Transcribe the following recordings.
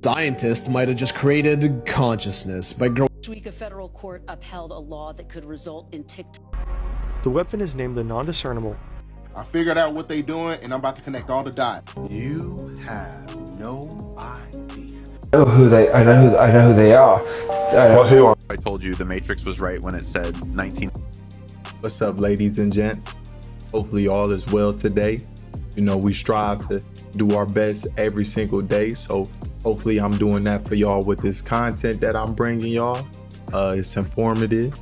Scientists might have just created consciousness by growing. This week, a federal court upheld a law that could result in TikTok. The weapon is named the non-discernible. I figured out what they're doing, and I'm about to connect all the dots. You have no idea. I know who they are. Who are? I told you the Matrix was right when it said 19. What's up, ladies and gents? Hopefully all is well today. You know, we strive to do our best every single day. So hopefully I'm doing that for y'all with this content that I'm bringing y'all. It's informative.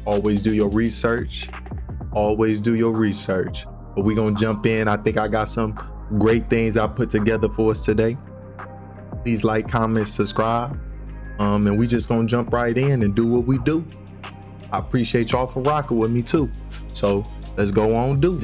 Always do your research. Always do your research. But we're going to jump in. I think I got some great things I put together for us today. Please like, comment, subscribe. And we just going to jump right in and do what we do. I appreciate y'all for rocking with me too. So let's go on do.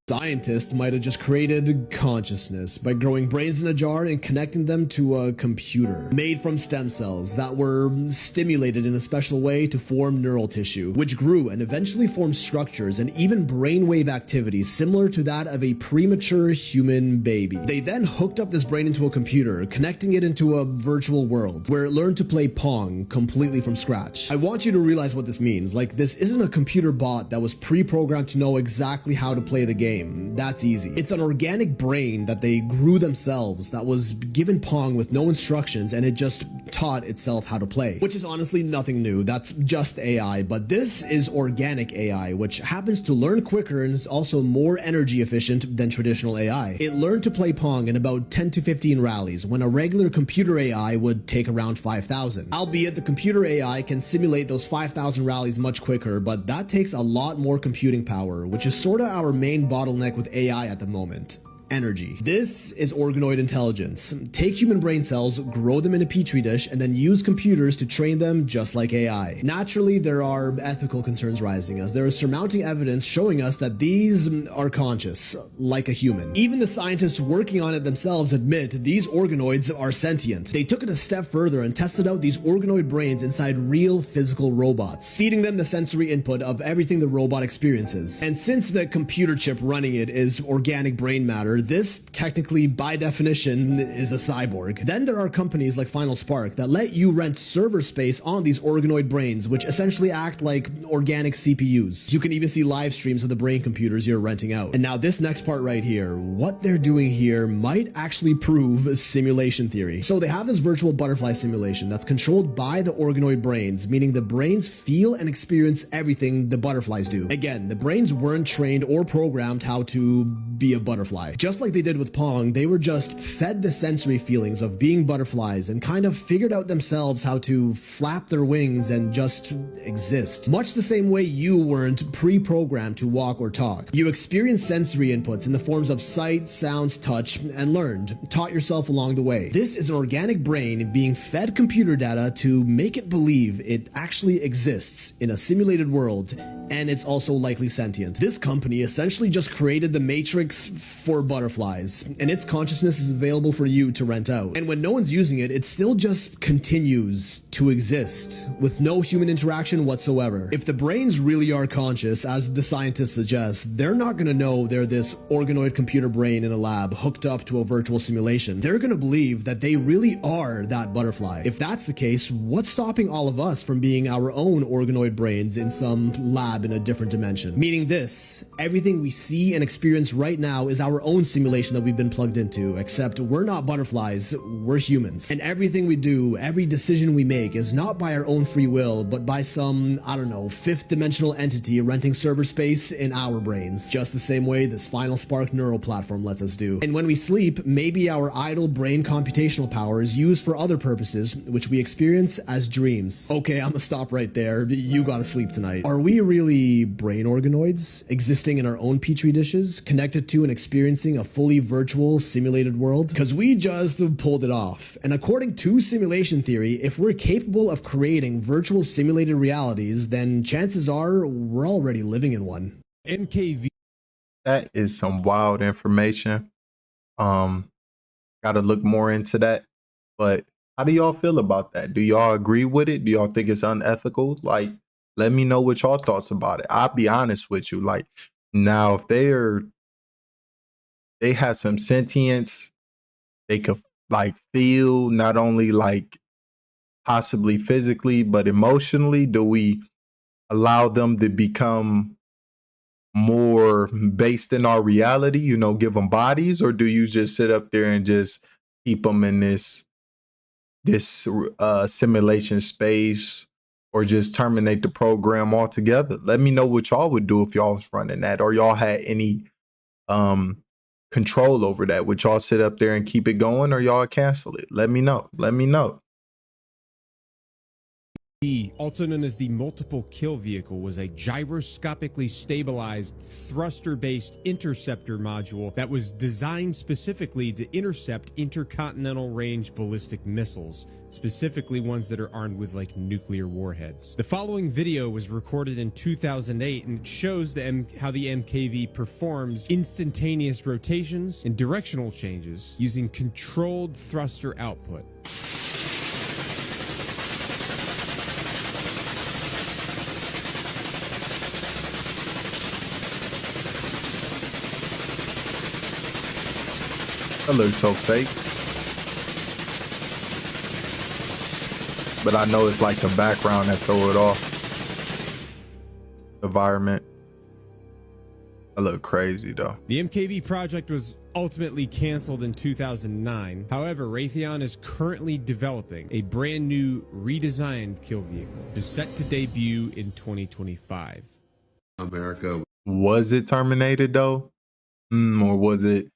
Scientists might have just created consciousness by growing brains in a jar and connecting them to a computer made from stem cells that were stimulated in a special way to form neural tissue, which grew and eventually formed structures and even brainwave activity similar to that of a premature human baby. They then hooked up this brain into a computer, connecting it into a virtual world where it learned to play Pong completely from scratch. I want you to realize what this means. Like, this isn't a computer bot that was pre-programmed to know exactly how to play the game. That's easy. It's an organic brain that they grew themselves that was given Pong with no instructions, and it just taught itself how to play, which is honestly nothing new. That's just AI, but this is organic AI, which happens to learn quicker and is also more energy efficient than traditional AI. It learned to play Pong in about 10 to 15 rallies, when a regular computer AI would take around 5,000. Albeit the computer AI can simulate those 5,000 rallies much quicker, but that takes a lot more computing power, which is sorta our main bottleneck with AI at the moment. Energy. This is organoid intelligence. Take human brain cells, grow them in a petri dish, and then use computers to train them just like AI. Naturally, there are ethical concerns rising as there is surmounting evidence showing us that these are conscious, like a human. Even the scientists working on it themselves admit these organoids are sentient. They took it a step further and tested out these organoid brains inside real physical robots, feeding them the sensory input of everything the robot experiences. And since the computer chip running it is organic brain matter, this technically by definition is a cyborg. Then there are companies like Final Spark that let you rent server space on these organoid brains, which essentially act like organic CPUs. You can even see live streams of the brain computers you're renting out. And now this next part right here, what they're doing here might actually prove simulation theory. So they have this virtual butterfly simulation that's controlled by the organoid brains, meaning the brains feel and experience everything the butterflies do. Again, the brains weren't trained or programmed how to be a butterfly. Just like they did with Pong, they were just fed the sensory feelings of being butterflies and kind of figured out themselves how to flap their wings and just exist. Much the same way you weren't pre-programmed to walk or talk. You experienced sensory inputs in the forms of sight, sounds, touch, and learned, taught yourself along the way. This is an organic brain being fed computer data to make it believe it actually exists in a simulated world, and it's also likely sentient. This company essentially just created the Matrix for butterflies, and its consciousness is available for you to rent out. And when no one's using it, it still just continues to exist with no human interaction whatsoever. If the brains really are conscious, as the scientists suggest, they're not gonna know they're this organoid computer brain in a lab hooked up to a virtual simulation. They're gonna believe that they really are that butterfly. If that's the case, what's stopping all of us from being our own organoid brains in some lab in a different dimension? Meaning this, everything we see and experience right now is our own simulation that we've been plugged into, except we're not butterflies, we're humans. And everything we do, every decision we make is not by our own free will, but by some, I don't know, fifth dimensional entity renting server space in our brains, just the same way this Final Spark neural platform lets us do. And when we sleep, maybe our idle brain computational power is used for other purposes, which we experience as dreams. Okay, I'm gonna stop right there. You gotta sleep tonight. Are we really brain organoids, existing in our own petri dishes, connected to and experiencing a fully virtual simulated world? Because we just pulled it off. And according to simulation theory, if we're capable of creating virtual simulated realities, then chances are we're already living in one. NKV. That is some wild information. Gotta look more into that. But how do y'all feel about that? Do y'all agree with it? Do y'all think it's unethical? Like, let me know what y'all thoughts about it. I'll be honest with you. Like, now if they have some sentience, they could like feel, not only like possibly physically, but emotionally? Do we allow them to become more based in our reality, you know, give them bodies? Or do you just sit up there and just keep them in this simulation space, or just terminate the program altogether? Let me know what y'all would do if y'all was running that, or y'all had any control over that. Would y'all sit up there and keep it going, or y'all cancel it? Let me know. Let me know. Also known as the Multiple Kill Vehicle, was a gyroscopically stabilized thruster-based interceptor module that was designed specifically to intercept intercontinental range ballistic missiles, specifically ones that are armed with like nuclear warheads. The following video was recorded in 2008 and it shows how the MKV performs instantaneous rotations and directional changes using controlled thruster output. That looks so fake. But I know it's like the background that throw it off. Environment. That look crazy though. The MKV project was ultimately canceled in 2009. However, Raytheon is currently developing a brand new redesigned kill vehicle, which is set to debut in 2025. America. Was it terminated though? Or was it?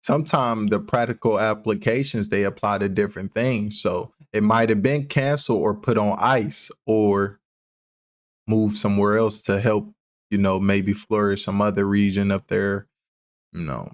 Sometimes the practical applications, they apply to different things. So it might have been canceled or put on ice or moved somewhere else to help, you know, maybe flourish some other region of their, you know,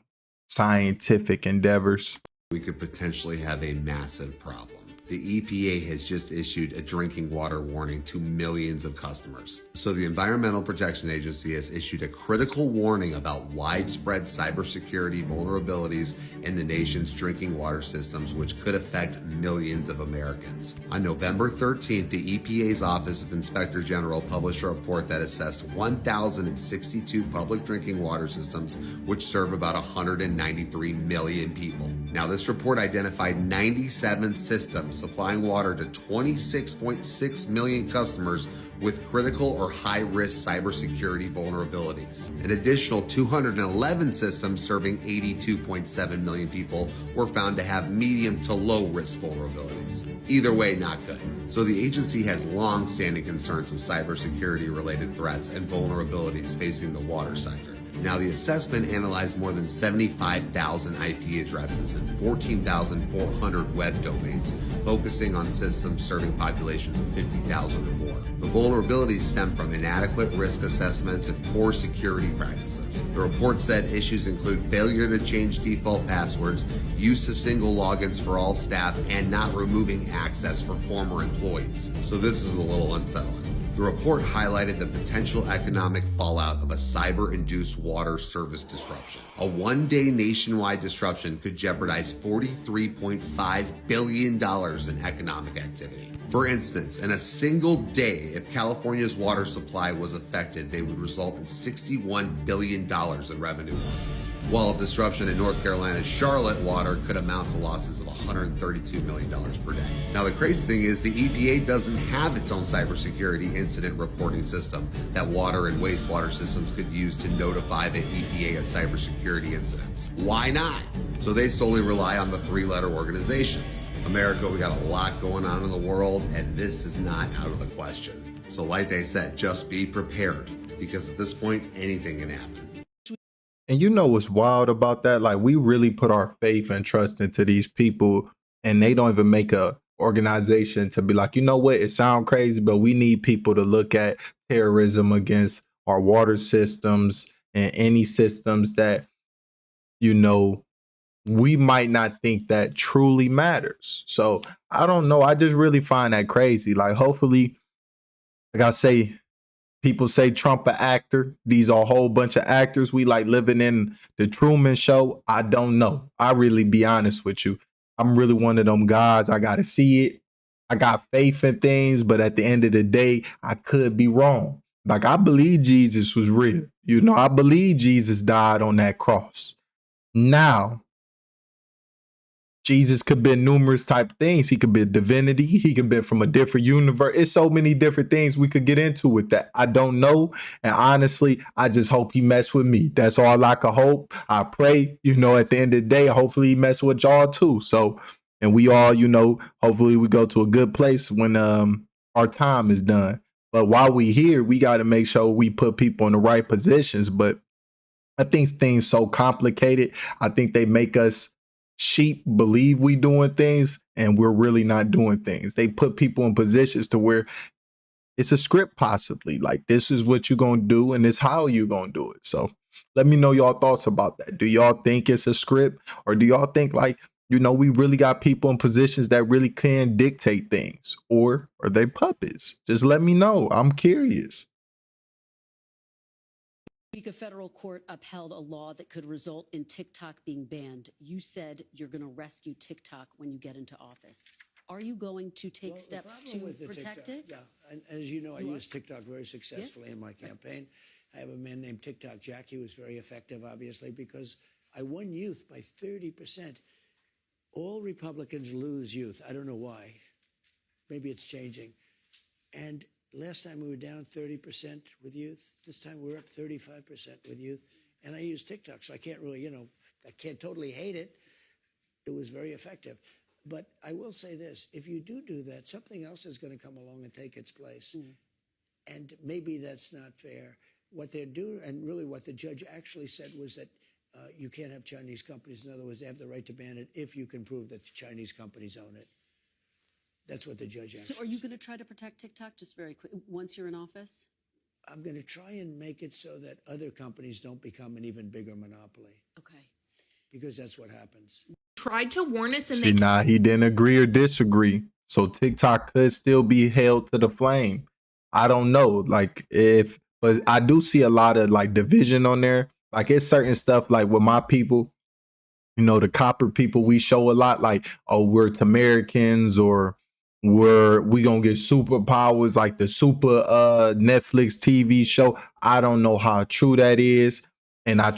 scientific endeavors. We could potentially have a massive problem. The EPA has just issued a drinking water warning to millions of customers. So the Environmental Protection Agency has issued a critical warning about widespread cybersecurity vulnerabilities in the nation's drinking water systems, which could affect millions of Americans. On November 13th, the EPA's Office of Inspector General published a report that assessed 1,062 public drinking water systems, which serve about 193 million people. Now, this report identified 97 systems supplying water to 26.6 million customers with critical or high-risk cybersecurity vulnerabilities. An additional 211 systems serving 82.7 million people were found to have medium to low-risk vulnerabilities. Either way, not good. So the agency has long-standing concerns with cybersecurity-related threats and vulnerabilities facing the water sector. Now, the assessment analyzed more than 75,000 IP addresses and 14,400 web domains, focusing on systems serving populations of 50,000 or more. The vulnerabilities stem from inadequate risk assessments and poor security practices. The report said issues include failure to change default passwords, use of single logins for all staff, and not removing access for former employees. So this is a little unsettling. The report highlighted the potential economic fallout of a cyber-induced water service disruption. A one-day nationwide disruption could jeopardize $43.5 billion in economic activity. For instance, in a single day, if California's water supply was affected, they would result in $61 billion in revenue losses, while a disruption in North Carolina's Charlotte water could amount to losses of $132 million per day. Now, the crazy thing is the EPA doesn't have its own cybersecurity incident reporting system that water and wastewater systems could use to notify the EPA of cybersecurity incidents. Why not? So they solely rely on the three-letter organizations. America, we got a lot going on in the world, and this is not out of the question. So like they said, just be prepared, because at this point, anything can happen. And you know what's wild about that? Like, we really put our faith and trust into these people, and they don't even make a organization to be like, you know what, it sounds crazy, but we need people to look at terrorism against our water systems and any systems that, you know, we might not think that truly matters. So I don't know. I just really find that crazy. Like, hopefully, like I say, people say Trump an actor. These are a whole bunch of actors. We like living in the Truman Show. I don't know. I really be honest with you. I'm really one of them guys. I got to see it. I got faith in things, but at the end of the day, I could be wrong. Like, I believe Jesus was real. You know, I believe Jesus died on that cross. Now, Jesus could be numerous type of things. He could be a divinity. He could be from a different universe. It's so many different things we could get into with that. I don't know. And honestly, I just hope he mess with me. That's all I could hope. I pray, you know, at the end of the day, hopefully he mess with y'all too. So, and we all, you know, hopefully we go to a good place when our time is done. But while we here, we got to make sure we put people in the right positions. But I think things so complicated. I think they make us sheep believe we doing things and we're really not doing things. They put people in positions to where it's a script, possibly like this is what you're gonna do and this how you're gonna do it. So let me know y'all thoughts about that. Do y'all think it's a script, or do y'all think, like, you know, we really got people in positions that really can dictate things, or are they puppets? Just let me know. I'm curious. A federal court upheld a law that could result in TikTok being banned. You said you're going to rescue TikTok when you get into office. Are you going to take steps to protect it? Yeah, and as you know, I use TikTok very successfully in my campaign. I have a man named TikTok Jack. He was very effective, obviously, because I won youth by 30%. All Republicans lose youth. I don't know why. Maybe it's changing. And last time we were down 30% with youth. This time we're up 35% with youth. And I use TikTok, so I can't really, you know, I can't totally hate it. It was very effective. But I will say this, if you do that, something else is going to come along and take its place. And maybe that's not fair. What they're doing, and really what the judge actually said, was that you can't have Chinese companies. In other words, they have the right to ban it if you can prove that the Chinese companies own it. That's what the judge actually said. So are you going to try to protect TikTok, just very quick, once you're in office? I'm going to try and make it so that other companies don't become an even bigger monopoly. Okay. Because that's what happens. Tried to warn us, and See, nah, he didn't agree or disagree. So TikTok could still be held to the flame. I don't know, like, but I do see a lot of like division on there. Like, it's certain stuff, like with my people, you know, the copper people, we show a lot like, oh, we're Americans, or we gonna get superpowers, like the super Netflix TV show. I don't know how true that is. And I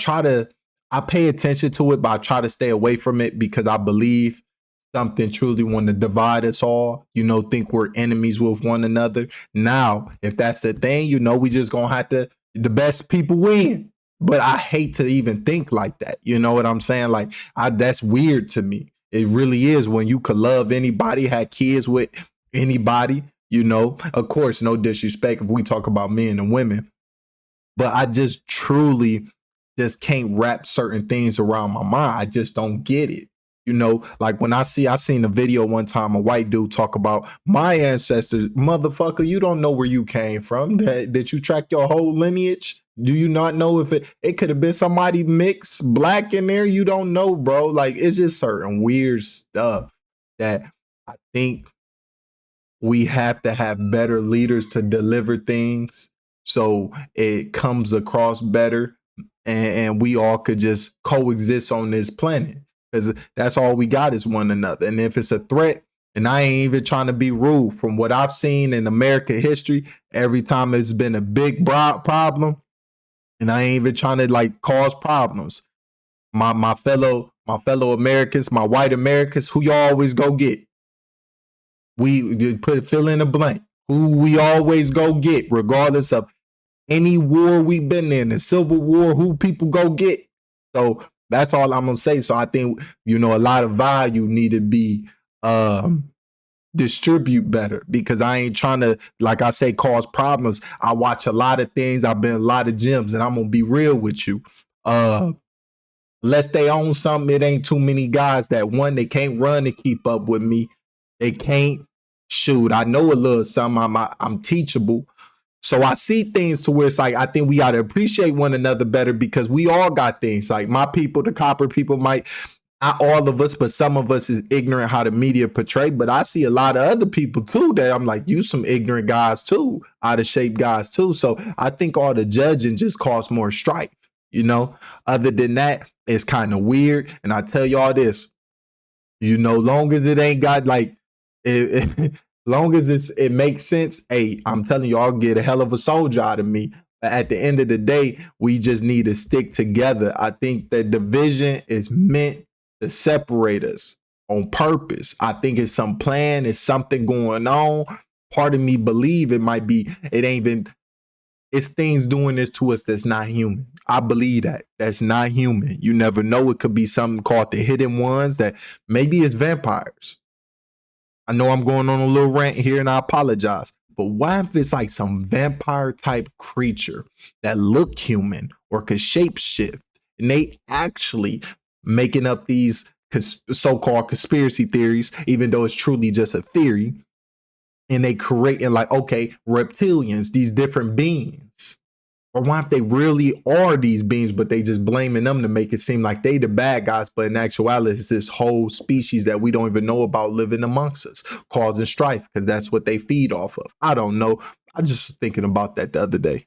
pay attention to it, but I try to stay away from it because I believe something truly want to divide us all, you know, think we're enemies with one another. Now, if that's the thing, you know, we just gonna have to, the best people win. But I hate to even think like that. You know what I'm saying? Like, that's weird to me. It really is, when you could love anybody, have kids with anybody, you know. Of course, no disrespect if we talk about men and women, but I just truly just can't wrap certain things around my mind. I just don't get it. You know, like when I seen a video one time, a white dude talk about my ancestors. Motherfucker, you don't know where you came from. Did you track your whole lineage? Do you not know if it could have been somebody mixed black in there? You don't know, bro. Like, it's just certain weird stuff that I think we have to have better leaders to deliver things so it comes across better, and we all could just coexist on this planet, because that's all we got is one another. And if it's a threat, and I ain't even trying to be rude, from what I've seen in American history, every time it's been a big problem, and I ain't even trying to like cause problems, my fellow Americans, my white Americans, who you always go get? We fill in a blank. Who we always go get, regardless of any war we've been in, the Civil War, who people go get. So that's all I'm gonna say. So I think, you know, a lot of value need to be distribute better, because I ain't trying to, like I say, cause problems. I watch a lot of things. I've been in a lot of gyms, and I'm gonna be real with you. Unless they own something, it ain't too many guys that, one, they can't run to keep up with me. They can't shoot. I know a little something. I'm teachable. So I see things to where it's like, I think we got to appreciate one another better, because we all got things. Like my people, the copper people, might, not all of us, but some of us is ignorant how the media portray. But I see a lot of other people too that I'm like, you some ignorant guys too, out of shape guys too. So I think all the judging just caused more strife, you know. Other than that, it's kind of weird. And I tell y'all this, you know, long as it ain't got like, long as it makes sense, hey, I'm telling you, I'll get a hell of a soldier out of me. But at the end of the day, we just need to stick together. I think that division is meant to separate us. on purpose. I think it's some plan, it's something going on. Part of me believe it might be, it ain't even, it's things doing this to us that's not human. I believe that. That's not human. You never know. It could be something called the hidden ones, that maybe it's vampires. I know I'm going on a little rant here and I apologize. But what if it's like some vampire type creature that look human or could shapeshift, and they actually making up these so-called conspiracy theories, even though it's truly just a theory, and they creating like, okay, reptilians, these different beings. Or what if they really are these beings, but they just blaming them to make it seem like they the bad guys, but in actuality, it's this whole species that we don't even know about living amongst us, causing strife, because that's what they feed off of. I don't know. I just was thinking about that the other day.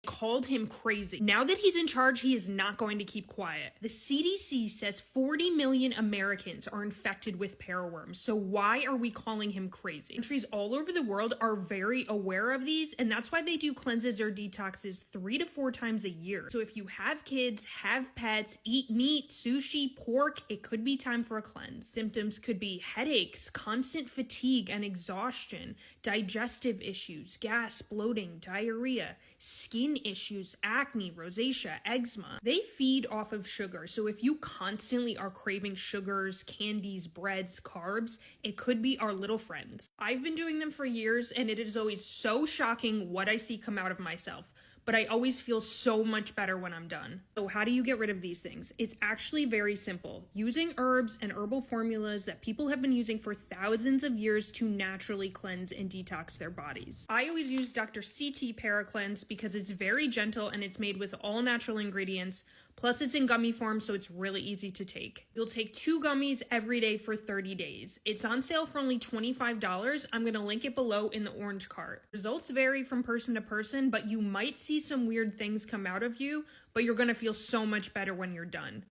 Called him crazy. Now that he's in charge, he is not going to keep quiet. The CDC says 40 million Americans are infected with paraworms. So why are we calling him crazy? Countries all over the world are very aware of these, and that's why they do cleanses or detoxes 3 to 4 times a year. So if you have kids, have pets, eat meat, sushi, pork, it could be time for a cleanse. Symptoms could be headaches, constant fatigue and exhaustion, digestive issues, gas, bloating, diarrhea, skin issues, acne, rosacea, eczema. They feed off of sugar. So if you constantly are craving sugars, candies, breads, carbs, it could be our little friends. I've been doing them for years, and it is always so shocking what I see come out of myself. But I always feel so much better when I'm done. So how do you get rid of these things? It's actually very simple. Using herbs and herbal formulas that people have been using for thousands of years to naturally cleanse and detox their bodies. I always use Dr. CT Paracleanse because it's very gentle and it's made with all natural ingredients. Plus it's in gummy form, so it's really easy to take. You'll take 2 gummies every day for 30 days. It's on sale for only $25. I'm gonna link it below in the orange cart. Results vary from person to person, but you might see some weird things come out of you, but you're gonna feel so much better when you're done.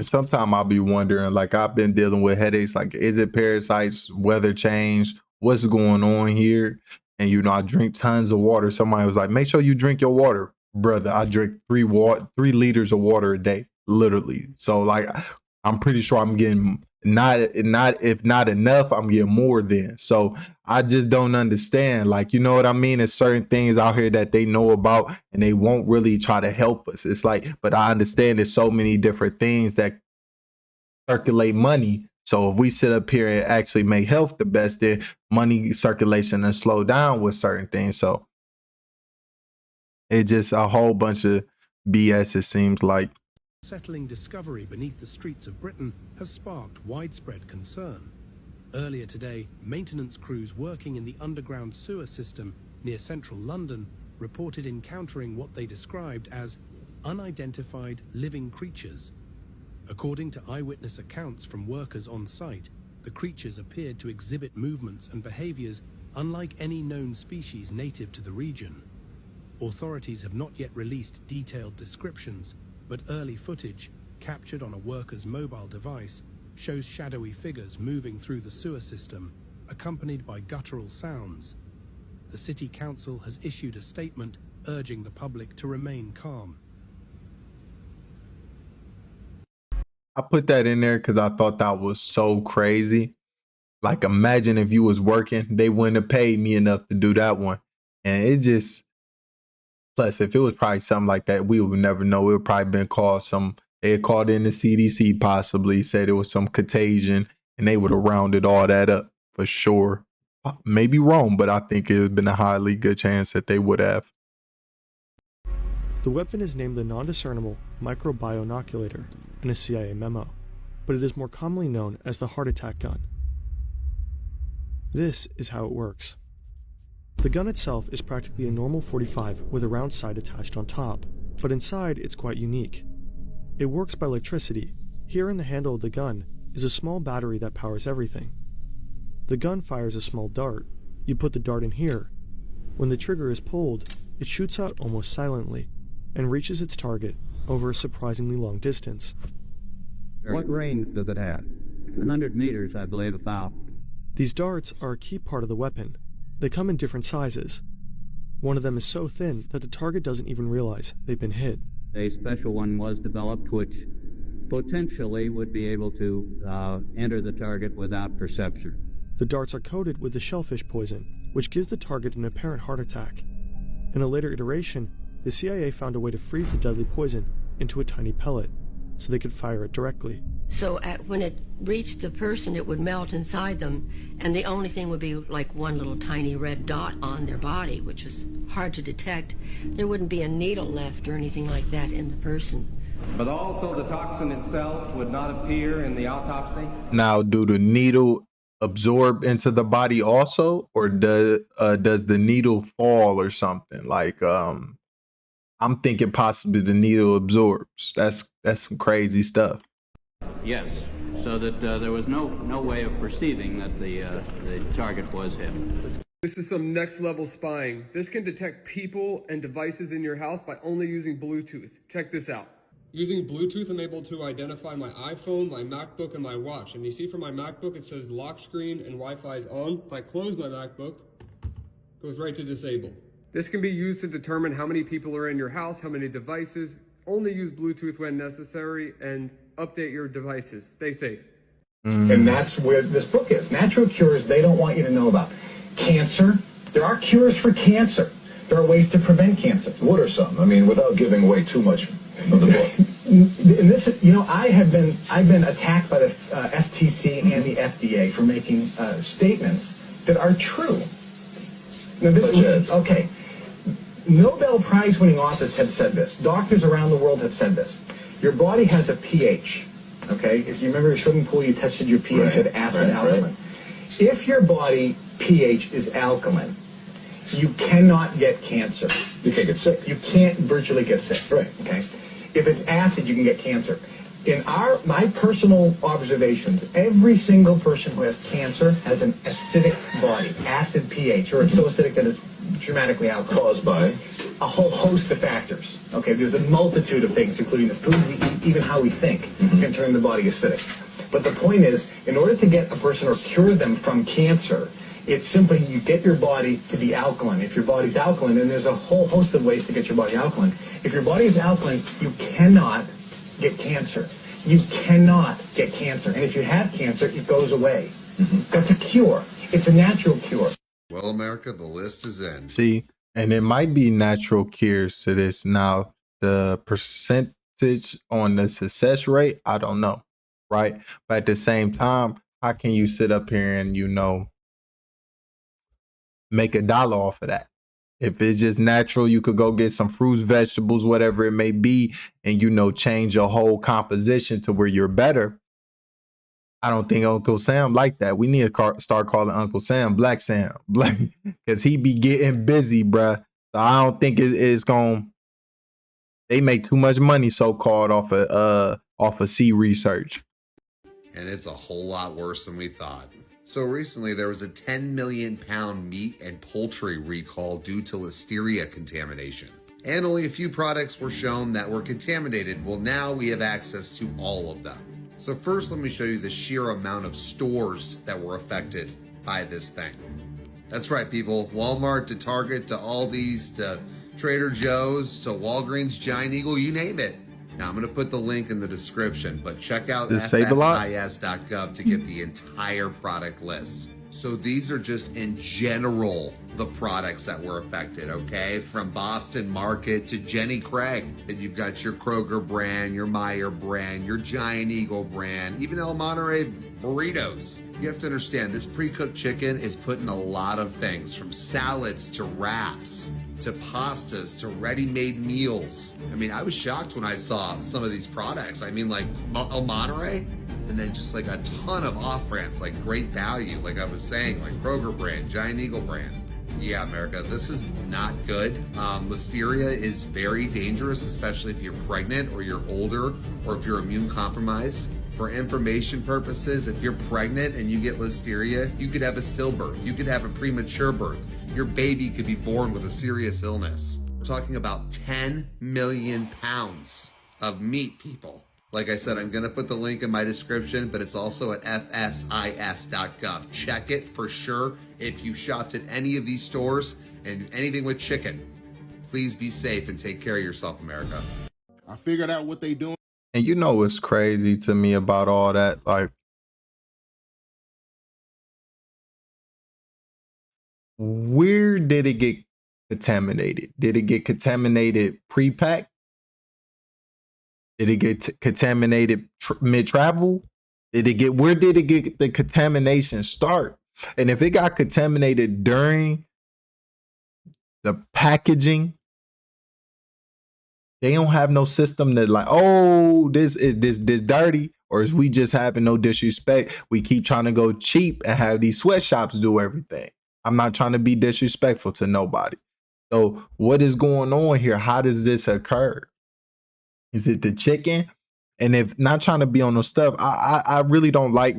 Sometimes I'll be wondering, like, I've been dealing with headaches, like, is it parasites, weather change, what's going on here? And you know, I drink tons of water. Somebody was like, make sure you drink your water. Brother, I drink 3 liters of water a day, literally. So like, I'm pretty sure I'm getting if not enough, I'm getting more than. So I just don't understand. Like, you know what I mean? There's certain things out here that they know about and they won't really try to help us. It's like, but I understand there's so many different things that circulate money. So if we sit up here and actually make health the best, then money circulation and slow down with certain things. So it's just a whole bunch of BS, it seems like. Settling discovery beneath the streets of Britain has sparked widespread concern. Earlier today, maintenance crews working in the underground sewer system near central London reported encountering what they described as unidentified living creatures. According to eyewitness accounts from workers on site, the creatures appeared to exhibit movements and behaviors unlike any known species native to the region. Authorities have not yet released detailed descriptions, but early footage, captured on a worker's mobile device, shows shadowy figures moving through the sewer system, accompanied by guttural sounds. The City Council has issued a statement urging the public to remain calm. I put that in there because I thought that was so crazy. Like, imagine if you was working, they wouldn't have paid me enough to do that one. And it just, plus, if it was probably something like that, we would never know. It would probably been called they had called in the CDC, possibly said it was some contagion, and they would have rounded all that up for sure. Maybe wrong, but I think it would have been a highly good chance that they would have. The weapon is named the Non-Discernible Microbionoculator in a CIA memo, but it is more commonly known as the heart attack gun. This is how it works. The gun itself is practically a normal .45 with a round sight attached on top, but inside it's quite unique. It works by electricity. Here in the handle of the gun is a small battery that powers everything. The gun fires a small dart. You put the dart in here. When the trigger is pulled, it shoots out almost silently and reaches its target over a surprisingly long distance. What range does it have? 100 meters, I believe, about. These darts are a key part of the weapon. They come in different sizes. One of them is so thin that the target doesn't even realize they've been hit. A special one was developed which potentially would be able to enter the target without perception. The darts are coated with the shellfish poison, which gives the target an apparent heart attack. In a later iteration, the CIA found a way to freeze the deadly poison into a tiny pellet, so they could fire it directly. So when it reached the person, it would melt inside them, and the only thing would be like one little tiny red dot on their body, which was hard to detect. There wouldn't be a needle left or anything like that in the person. But also the toxin itself would not appear in the autopsy. Now, do the needle absorb into the body also, or does the needle fall or something? Like, I'm thinking possibly the needle absorbs. That's some crazy stuff. Yes, so that there was no way of perceiving that the target was him. This is some next level spying. This can detect people and devices in your house by only using Bluetooth. Check this out. Using Bluetooth, I'm able to identify my iPhone, my MacBook, and my watch. And you see for my MacBook, it says lock screen and Wi-Fi is on. If I close my MacBook, it goes right to disable. This can be used to determine how many people are in your house, how many devices. Only use Bluetooth when necessary, and update your devices. Stay safe. And that's where this book is. Natural cures they don't want you to know about. Cancer. There are cures for cancer. There are ways to prevent cancer. What are some? I mean, without giving away too much of the book. And this, I've been attacked by the FTC and the FDA for making statements that are true. Okay. Nobel Prize winning authors have said this. Doctors around the world have said this. Your body has a pH. Okay? If you remember your swimming pool, you tested your pH at acid alkaline. Right. If your body pH is alkaline, you cannot get cancer. You can't get sick. You can't virtually get sick. Right. Okay? If it's acid, you can get cancer. In my personal observations, every single person who has cancer has an acidic body, acid pH, or it's so acidic that it's dramatically alkaline. Caused by? A whole host of factors. Okay, there's a multitude of things, including the food we eat, even how we think, can turn the body acidic. But the point is, in order to get a person or cure them from cancer, it's simply you get your body to be alkaline. If your body's alkaline, then there's a whole host of ways to get your body alkaline. If your body is alkaline, you cannot get cancer. You cannot get cancer. And if you have cancer, it goes away. That's a cure. It's a natural cure. Well, America, the list is in. See, and it might be natural cures to this. Now, the percentage on the success rate, I don't know, right? But at the same time, how can you sit up here and, make $1 off of that? If it's just natural, you could go get some fruits, vegetables, whatever it may be, and, change your whole composition to where you're better. I don't think Uncle Sam like that. We need to start calling Uncle Sam Black Sam, because he be getting busy, bruh. So I don't think it's going. They make too much money, so-called, off of C research. And it's a whole lot worse than we thought. So recently, there was a 10 million pound meat and poultry recall due to listeria contamination. And only a few products were shown that were contaminated. Well, now we have access to all of them. So first, let me show you the sheer amount of stores that were affected by this thing. That's right, people. Walmart to Target to Aldi's to Trader Joe's to Walgreens, Giant Eagle, you name it. Now, I'm going to put the link in the description, but check out fsis.gov to get the entire product list. So these are just in general the products that were affected, okay? From Boston Market to Jenny Craig. And you've got your Kroger brand, your Meijer brand, your Giant Eagle brand, even El Monterey burritos. You have to understand, this pre-cooked chicken is put in a lot of things, from salads to wraps to pastas to ready-made meals. I mean, I was shocked when I saw some of these products. I mean, like El Monterey, and then just like a ton of off-brands, like Great Value, like I was saying, like Kroger brand, Giant Eagle brand. Yeah, America, this is not good. Listeria is very dangerous, especially if you're pregnant or you're older or if you're immune compromised. For information purposes, if you're pregnant and you get listeria, you could have a stillbirth. You could have a premature birth. Your baby could be born with a serious illness. We're talking about 10 million pounds of meat, people. Like I said, I'm going to put the link in my description, but it's also at fsis.gov. Check it for sure if you shopped at any of these stores and anything with chicken. Please be safe and take care of yourself, America. I figured out what they doing. And you know what's crazy to me about all that? Like, where did it get contaminated? Did it get contaminated pre-pack? Did it get contaminated mid-travel? Where did it get the contamination start? And if it got contaminated during the packaging, they don't have no system that like, oh, this dirty, or is we just having no disrespect? We keep trying to go cheap and have these sweatshops do everything. I'm not trying to be disrespectful to nobody. So what is going on here? How does this occur? Is it the chicken? And if not trying to be on no stuff, I really don't like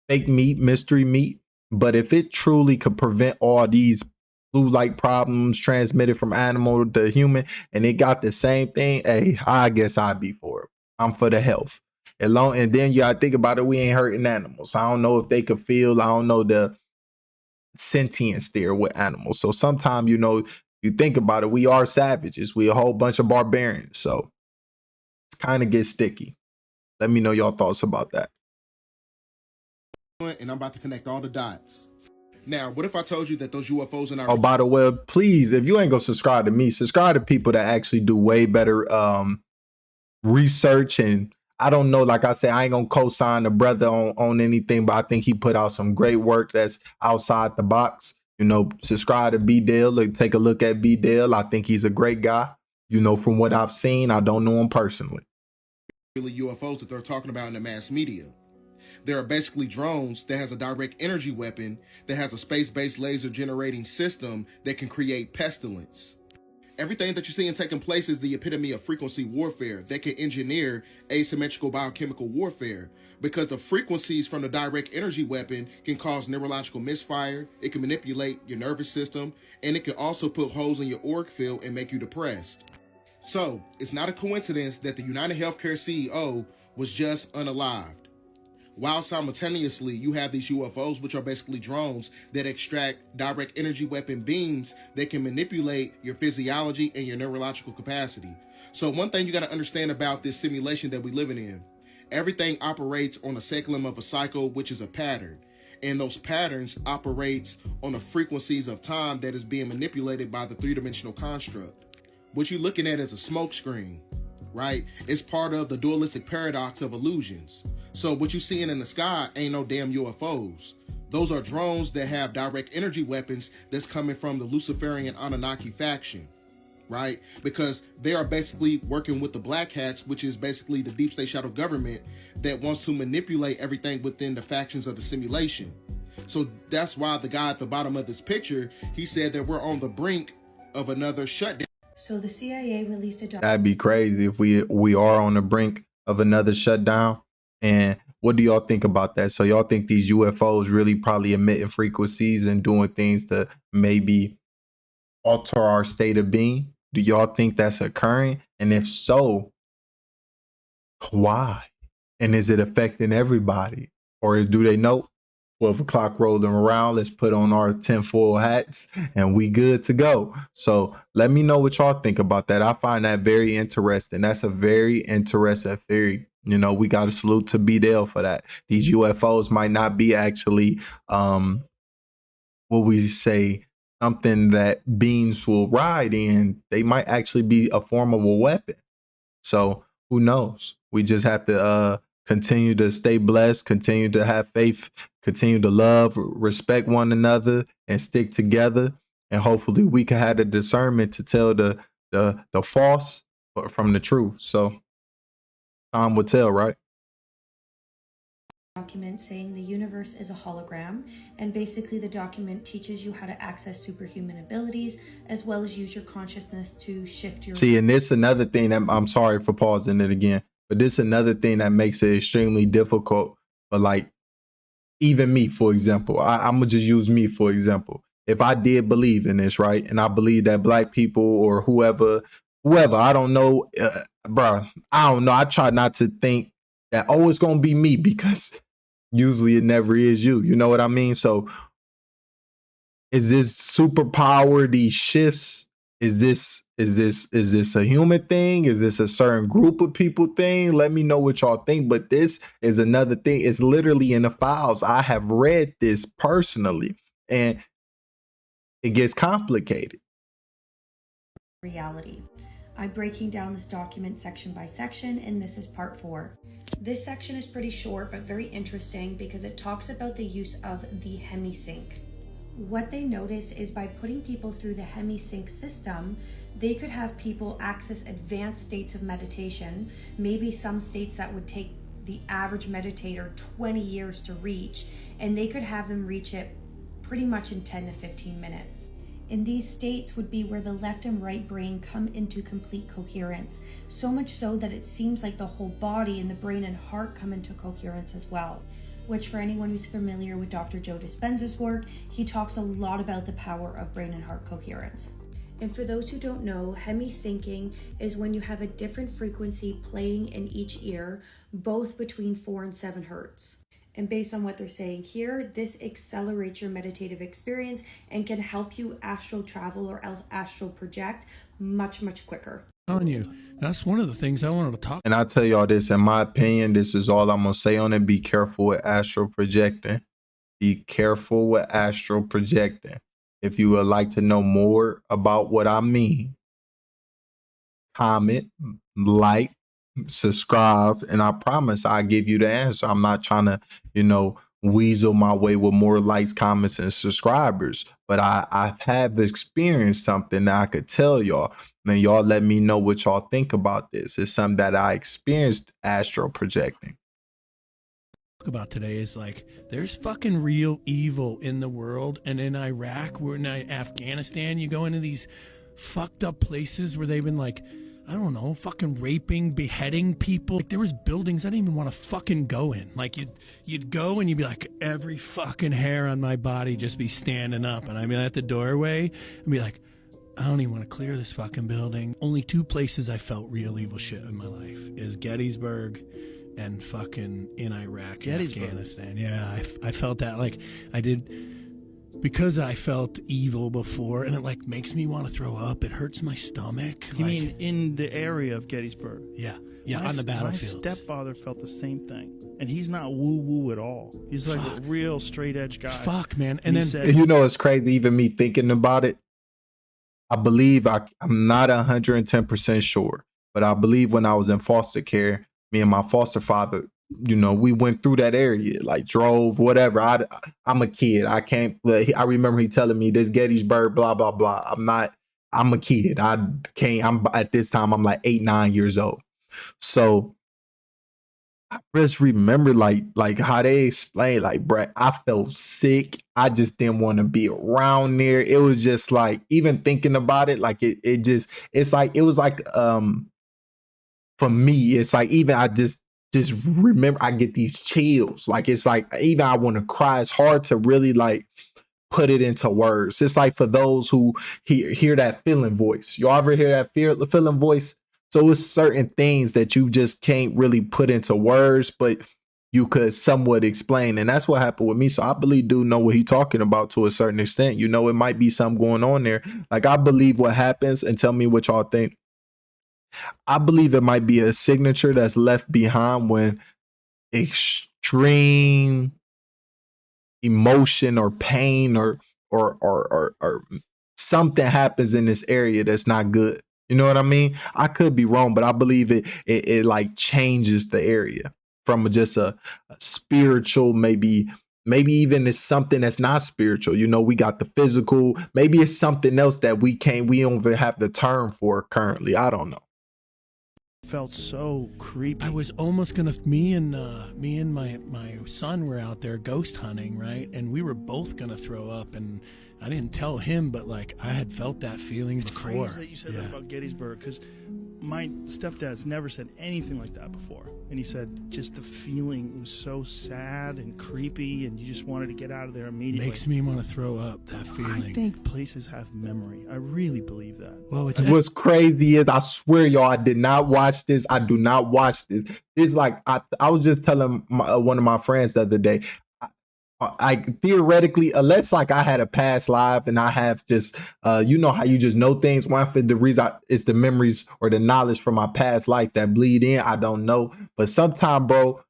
fake meat, mystery meat. But if it truly could prevent all these flu-like problems transmitted from animal to human, and it got the same thing, hey, I guess I'd be for it. I'm for the health. And then you gotta think about it, we ain't hurting animals. I don't know if they could feel, I don't know the sentience there with animals. So sometimes, you think about it, we are savages. We a whole bunch of barbarians. So it's kind of gets sticky. Let me know your thoughts about that. And I'm about to connect all the dots. Now, what if I told you that those UFOs in our... Oh, by the way, please, if you ain't gonna subscribe to me, subscribe to people that actually do way better research. And I don't know, like I said, I ain't gonna co-sign the brother on anything, but I think he put out some great work that's outside the box. Subscribe to B-Dale, take a look at B-Dale. I think he's a great guy. From what I've seen, I don't know him personally. UFOs that they're talking about in the mass media. There are basically drones that has a direct energy weapon that has a space-based laser generating system that can create pestilence. Everything that you're seeing taking place is the epitome of frequency warfare that can engineer asymmetrical biochemical warfare, because the frequencies from the direct energy weapon can cause neurological misfire, it can manipulate your nervous system, and it can also put holes in your auric field and make you depressed. So, it's not a coincidence that the United Healthcare CEO was just unalived. While simultaneously, you have these UFOs, which are basically drones that extract direct energy weapon beams that can manipulate your physiology and your neurological capacity. So one thing you got to understand about this simulation that we're living in, everything operates on a cyclum of a cycle, which is a pattern. And those patterns operates on the frequencies of time that is being manipulated by the three-dimensional construct. What you're looking at is a smoke screen, right? It's part of the dualistic paradox of illusions. So what you're seeing in the sky ain't no damn UFOs. Those are drones that have direct energy weapons that's coming from the Luciferian Anunnaki faction, right? Because they are basically working with the Black Hats, which is basically the deep state shadow government that wants to manipulate everything within the factions of the simulation. So that's why the guy at the bottom of this picture, he said that we're on the brink of another shutdown. So the CIA released a document. That'd be crazy if we are on the brink of another shutdown. And what do y'all think about that? So y'all think these UFOs really probably emitting frequencies and doing things to maybe alter our state of being? Do y'all think that's occurring? And if so, why? And is it affecting everybody? Or do they know? 12 o'clock rolling around, let's put on our tinfoil hats and we good to go. So let me know what y'all think about that. I find that very interesting. That's a very interesting theory. We got to salute to B-Dale for that. These UFOs might not be actually, what we say, something that beings will ride in. They might actually be a form of a weapon. So who knows? We just have to continue to stay blessed, continue to have faith, continue to love, respect one another, and stick together. And hopefully we can have the discernment to tell the false from the truth. So time will tell, right? Document saying the universe is a hologram, and basically the document teaches you how to access superhuman abilities as well as use your consciousness to shift your... See, and this another thing that I'm sorry for pausing it again, but this another thing that makes it extremely difficult for, like, even me, for example. I'm gonna just use me for example. If I did believe in this, right, and I believe that Black people or whoever, I don't know, bro, I don't know. I try not to think that, oh, it's gonna be me, because usually it never is you. You know what I mean? So is this superpower, these shifts Is this a human thing? Is this a certain group of people thing? Let me know what y'all think. But this is another thing. It's literally in the files. I have read this personally, and it gets complicated. Reality. I'm breaking down this document section by section, and this is part 4. This section is pretty short but very interesting because it talks about the use of the HemiSync. What they notice is by putting people through the HemiSync system, they could have people access advanced states of meditation, maybe some states that would take the average meditator 20 years to reach, and they could have them reach it pretty much in 10 to 15 minutes. And these states would be where the left and right brain come into complete coherence, so much so that it seems like the whole body and the brain and heart come into coherence as well. Which, for anyone who's familiar with Dr. Joe Dispenza's work, he talks a lot about the power of brain and heart coherence. And for those who don't know, hemi-syncing is when you have a different frequency playing in each ear, both between 4 and 7 hertz. And based on what they're saying here, this accelerates your meditative experience and can help you astral travel or astral project much, much quicker. On you. That's one of the things I wanted to talk. And I tell y'all this, in my opinion, this is all I'm gonna say on it. Be careful with astral projecting. Be careful with astral projecting. If you would like to know more about what I mean, comment, like, subscribe, and I promise I'll give you the answer. I'm not trying to, weasel my way with more likes, comments, and subscribers, but I have experienced something that I could tell y'all. And y'all let me know what y'all think about this. It's something that I experienced astral projecting. About today is like there's fucking real evil in the world, and in Iraq, we're in Afghanistan, you go into these fucked up places where they've been like, I don't know, fucking raping, beheading people. Like, there was buildings I didn't even want to fucking go in. Like you'd go and you'd be like, every fucking hair on my body just be standing up, and I'd be at the doorway and be like, I don't even want to clear this fucking building. Only 2 places I felt real evil shit in my life is Gettysburg and fucking in Iraq and Afghanistan. Yeah, I felt that. Like I did, because I felt evil before, and it like makes me want to throw up. It hurts my stomach. You mean in the area of Gettysburg? Yeah, on the battlefield. My stepfather felt the same thing, and he's not woo-woo at all. He's like a real straight-edge guy. Fuck, man. And he then said, it's crazy, even me thinking about it. I believe I'm not 110% sure, but I believe when I was in foster care, me and my foster father, we went through that area, like drove, whatever. I'm a kid. I remember he telling me this Gettysburg, blah, blah, blah. I'm a kid. At this time, I'm like 8, 9 years old. So I just remember like how they explained, like, bruh, I felt sick. I just didn't want to be around there. It was just like, even thinking about it, like it's like, it was like, for me, it's like, even I just remember, I get these chills. Like, it's like, even I want to cry. It's hard to really like put it into words. It's like for those who hear that feeling voice. You ever hear that feeling voice? So it's certain things that you just can't really put into words, but you could somewhat explain. And that's what happened with me. So I believe dude know what he's talking about to a certain extent. It might be something going on there. Like, I believe what happens, and tell me what y'all think. I believe it might be a signature that's left behind when extreme emotion or pain or something happens in this area that's not good. You know what I mean? I could be wrong, but I believe it like changes the area from just a spiritual, maybe even it's something that's not spiritual. We got the physical, maybe it's something else that we don't even have the term for currently. I don't know. Felt so creepy. I was almost gonna. Me and my son were out there ghost hunting, right? And we were both gonna throw up, and I didn't tell him, but like I had felt that feeling before. It's crazy that you said that about Gettysburg, because my stepdad's never said anything like that before, and he said just the feeling was so sad and creepy, and you just wanted to get out of there immediately. Makes me want to throw up, that feeling. I think places have memory. I really believe that. Well, what's crazy is, I swear, y'all, I did not watch this. I do not watch this. It's like I was just telling one of my friends the other day. I theoretically, unless like I had a past life and I have just you know how you just know things. One for the reason it's the memories or the knowledge from my past life that bleed in. I don't know, but sometime, bro,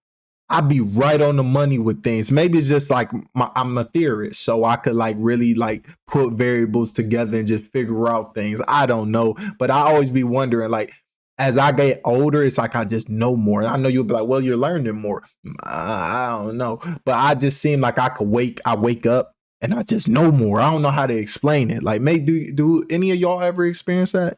I be right on the money with things. Maybe it's just like I'm a theorist, so I could like really like put variables together and just figure out things. I don't know, but I always be wondering like, as I get older, it's like I just know more. And I know you'll be like, well, you're learning more. I don't know. But I just seem like I wake up and I just know more. I don't know how to explain it. Like, do any of y'all ever experience that?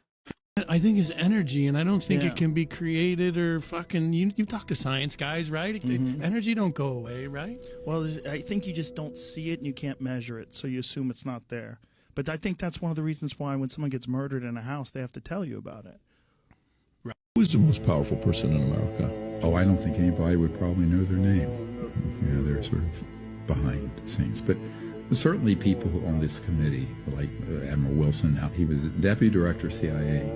I think it's energy, and I don't think it can be created or fucking. You've talked to science guys, right? Energy don't go away, right? Well, I think you just don't see it and you can't measure it, so you assume it's not there. But I think that's one of the reasons why when someone gets murdered in a house, they have to tell you about it. Who is the most powerful person in America? Oh, I don't think anybody would probably know their name. You know, they're sort of behind the scenes. But certainly people on this committee, like Admiral Wilson, he was deputy director of CIA.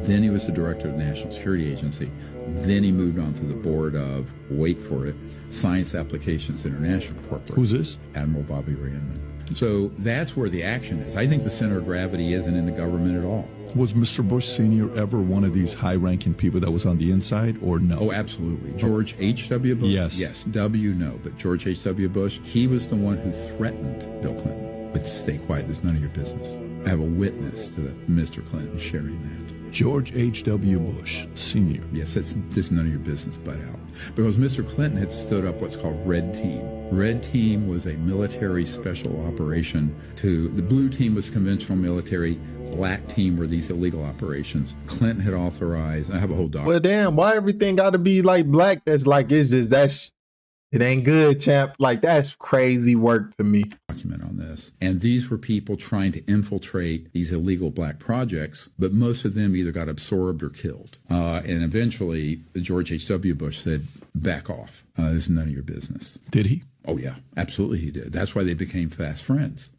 Then he was the director of the National Security Agency. Then he moved on to the board of, wait for it, Science Applications International Corporation. Who's this? Admiral Bobby Randman. So that's where the action is. I think the center of gravity isn't in the government at all. Was Mr. Bush Sr. ever one of these high-ranking people that was on the inside, or no? Oh, absolutely. George H.W. Bush? Yes. Yes, W, no. But George H.W. Bush, he was the one who threatened Bill Clinton. But stay quiet, there's none of your business. I have a witness to Mr. Clinton sharing that. George H.W. Bush Sr. Yes, this none of your business, butt out. Because Mr. Clinton had stood up what's called Red Team. Red Team was a military special operation the Blue Team was conventional military, Black Team were these illegal operations. Clinton had authorized, I have a whole document. Well, damn, why everything got to be like black? That's like, it ain't good, champ. Like, that's crazy work to me. Document on this. And these were people trying to infiltrate these illegal black projects, but most of them either got absorbed or killed. And eventually, George H.W. Bush said, back off. This is none of your business. Did he? Oh, yeah, absolutely he did. That's why they became fast friends.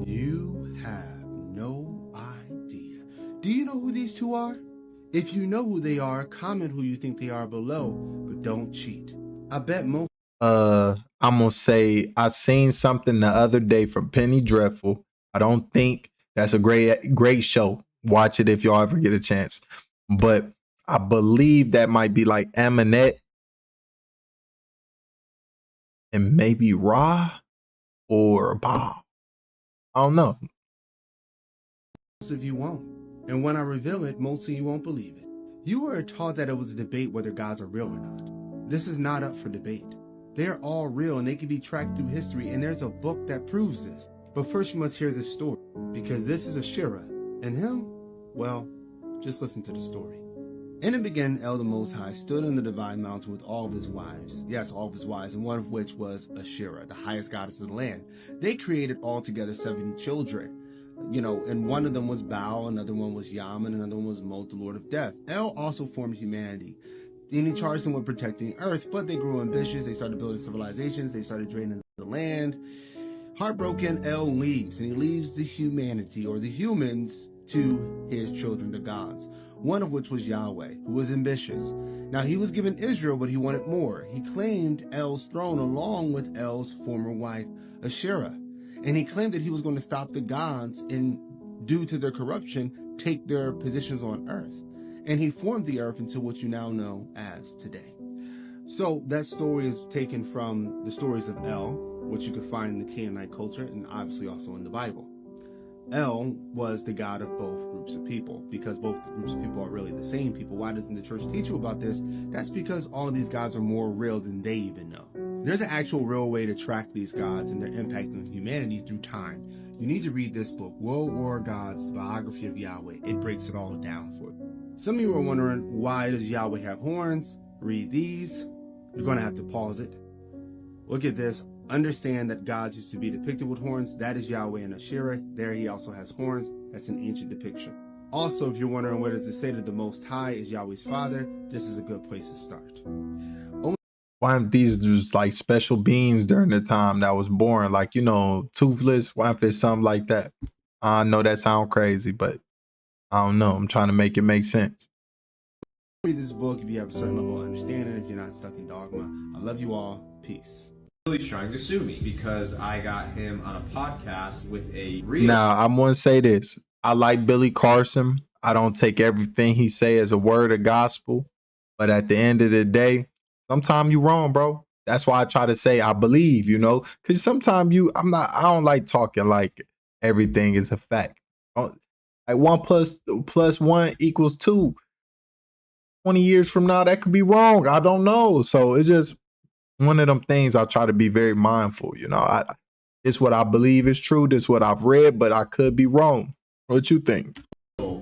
You have no idea. Do you know who these two are? If you know who they are, comment who you think they are below, but don't cheat. I bet most. I'm gonna say I seen something the other day from Penny Dreadful. I don't think that's a great show. Watch it if y'all ever get a chance. But I believe that might be like Aminette and maybe Ra or Bob. I don't know. Most of you won't. And when I reveal it, most of you won't believe it. You were taught that it was a debate whether gods are real or not. This is not up for debate. They're all real and they can be tracked through history, and there's a book that proves this. But first you must hear this story, because this is Asherah, and him, well, just listen to the story. In the beginning, El the Most High stood on the divine mountain with all of his wives. Yes, all of his wives, and one of which was Asherah, the highest goddess of the land. They created altogether 70 children. You know, and one of them was Baal, another one was Yam, and another one was Mot, the Lord of Death. El also formed humanity. And he charged them with protecting Earth, but they grew ambitious. They started building civilizations. They started draining the land. Heartbroken, El leaves, and he leaves the humanity, or the humans, to his children, the gods, one of which was Yahweh, who was ambitious. Now, he was given Israel, but he wanted more. He claimed El's throne along with El's former wife, Asherah. And he claimed that he was going to stop the gods and, due to their corruption, take their positions on earth. And he formed the earth into what you now know as today. So that story is taken from the stories of El, which you can find in the Canaanite culture and obviously also in the Bible. El was the god of both groups of people, because both groups of people are really the same people. Why doesn't the church teach you about this? That's because all of these gods are more real than they even know. There's an actual real way to track these gods and their impact on humanity through time. You need to read this book, World War Gods, the biography of Yahweh. It breaks it all down for you. Some of you are wondering, why does Yahweh have horns? Read these. You're going to have to pause it. Look at this. Understand that gods used to be depicted with horns. That is Yahweh and Asherah. There he also has horns. That's an ancient depiction. Also, if you're wondering where does it say that the Most High is Yahweh's father, this is a good place to start. Why aren't these just like special beings during the time that was born? Like, you know, toothless? Why if it's something like that? I know that sounds crazy, but I don't know. I'm trying to make it make sense. Read this book if you have a certain level of understanding, if you're not stuck in dogma. I love you all. Peace. Billy's trying to sue me because I got him on a podcast with a real. Now, I'm going to say this. I like Billy Carson. I don't take everything he say as a word of gospel. But at the end of the day, sometimes you wrong, bro. That's why I try to say I believe, you know, because sometimes I don't like talking like everything is a fact. Like 1 plus 1 equals 2. 20 years from now, that could be wrong. I don't know. So it's just one of them things I try to be very mindful. You know, it's what I believe is true. This is what I've read, but I could be wrong. What you think?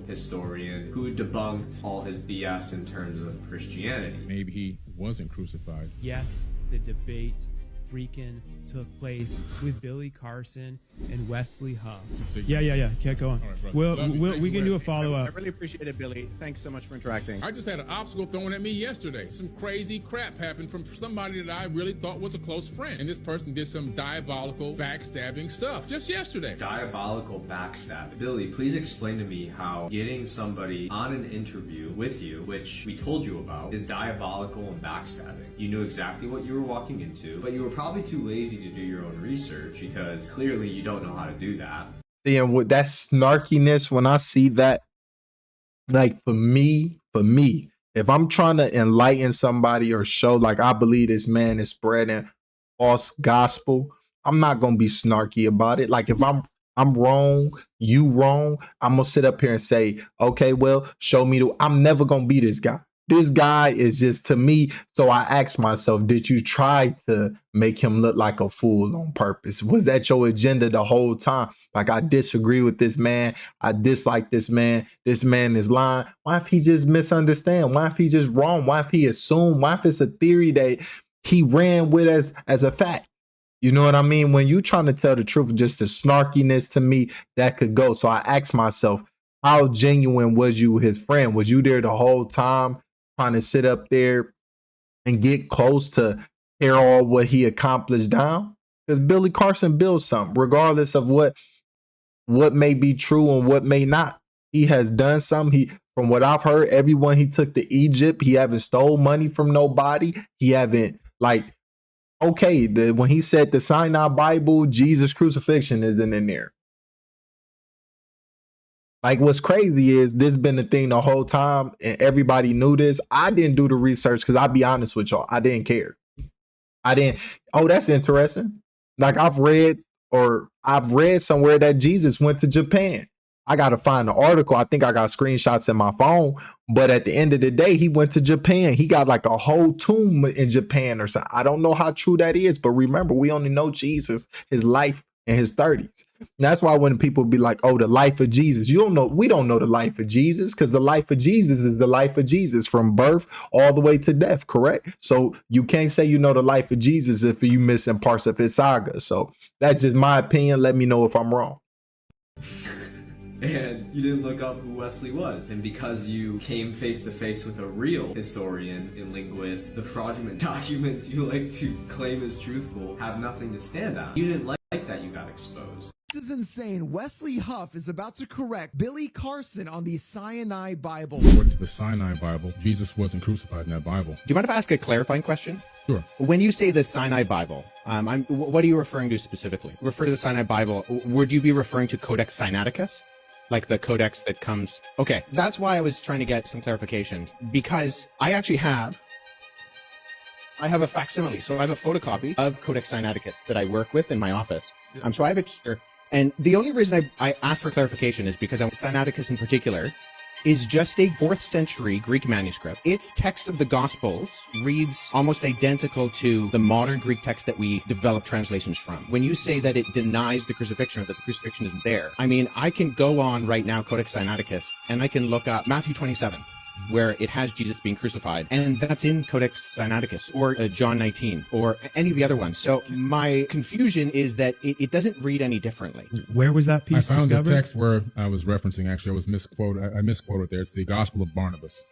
Historian who debunked all his BS in terms of Christianity. Maybe he wasn't crucified. Yes, the debate freaking took place with Billy Carson and Wesley Huff. Yeah. Can't go on. All right, We can do a follow-up. I really appreciate it, Billy. Thanks so much for interacting. I just had an obstacle thrown at me yesterday. Some crazy crap happened from somebody that I really thought was a close friend. And this person did some diabolical backstabbing stuff just yesterday. Diabolical backstab. Billy, please explain to me how getting somebody on an interview with you, which we told you about, is diabolical and backstabbing. You knew exactly what you were walking into, but you were probably too lazy to do your own research because clearly you don't know how to do that. And with that snarkiness, when I see that, like for me, if I'm trying to enlighten somebody or show like I believe this man is spreading false gospel, I'm not gonna be snarky about it. Like if I'm wrong, you wrong, I'm gonna sit up here and say, okay, well, show me I'm never gonna be this guy. This guy is just to me. So I asked myself, did you try to make him look like a fool on purpose? Was that your agenda the whole time? Like, I disagree with this man. I dislike this man. This man is lying. Why if he just misunderstand? Why if he just wrong? Why if he assumed? Why if it's a theory that he ran with as a fact? You know what I mean? When you trying to tell the truth, just the snarkiness to me, that could go. So I asked myself, how genuine was you his friend? Was you there the whole time? Trying to sit up there and get close to tear all what he accomplished down? Because Billy Carson built something, regardless of what may be true and what may not. He has done something. From what I've heard, everyone he took to Egypt, he haven't stole money from nobody. He haven't when he said the Sinai Bible, Jesus' crucifixion isn't in there. Like, what's crazy is this been the thing the whole time and everybody knew this. I didn't do the research because I'll be honest with y'all, I didn't care. Oh, that's interesting. Like I've read somewhere that Jesus went to Japan. I got to find the article. I think I got screenshots in my phone. But at the end of the day, he went to Japan. He got like a whole tomb in Japan or something. I don't know how true that is. But remember, we only know Jesus, his life in his 30s. And that's why when people be like, oh, the life of Jesus, we don't know the life of Jesus, because the life of Jesus is the life of Jesus from birth all the way to death, correct? So you can't say you know the life of Jesus if you missing parts of his saga. So that's just my opinion. Let me know if I'm wrong. And you didn't look up who Wesley was. And because you came face to face with a real historian and linguist, the fraudulent documents you like to claim as truthful have nothing to stand on. You didn't like that, you got exposed. This is insane. Wesley Huff is about to correct Billy Carson on the Sinai Bible. According to the Sinai Bible, Jesus wasn't crucified in that Bible. Do you mind if I ask a clarifying question? Sure. When you say the Sinai Bible, what are you referring to specifically? Refer to the Sinai Bible. Would you be referring to Codex Sinaiticus? Like the codex that comes... Okay, that's why I was trying to get some clarification. Because I actually have a facsimile. So I have a photocopy of Codex Sinaiticus that I work with in my office. So I have it here. And the only reason I asked for clarification is because Sinaiticus in particular is just a 4th century Greek manuscript. Its text of the Gospels reads almost identical to the modern Greek text that we develop translations from. When you say that it denies the crucifixion or that the crucifixion isn't there, I mean, I can go on right now, Codex Sinaiticus, and I can look up Matthew 27. Where it has Jesus being crucified, and that's in Codex Sinaiticus, or John 19, or any of the other ones. So my confusion is that it doesn't read any differently. Where was that piece I found discovered? the text where I was referencing, actually, I misquoted there. It's the Gospel of Barnabas.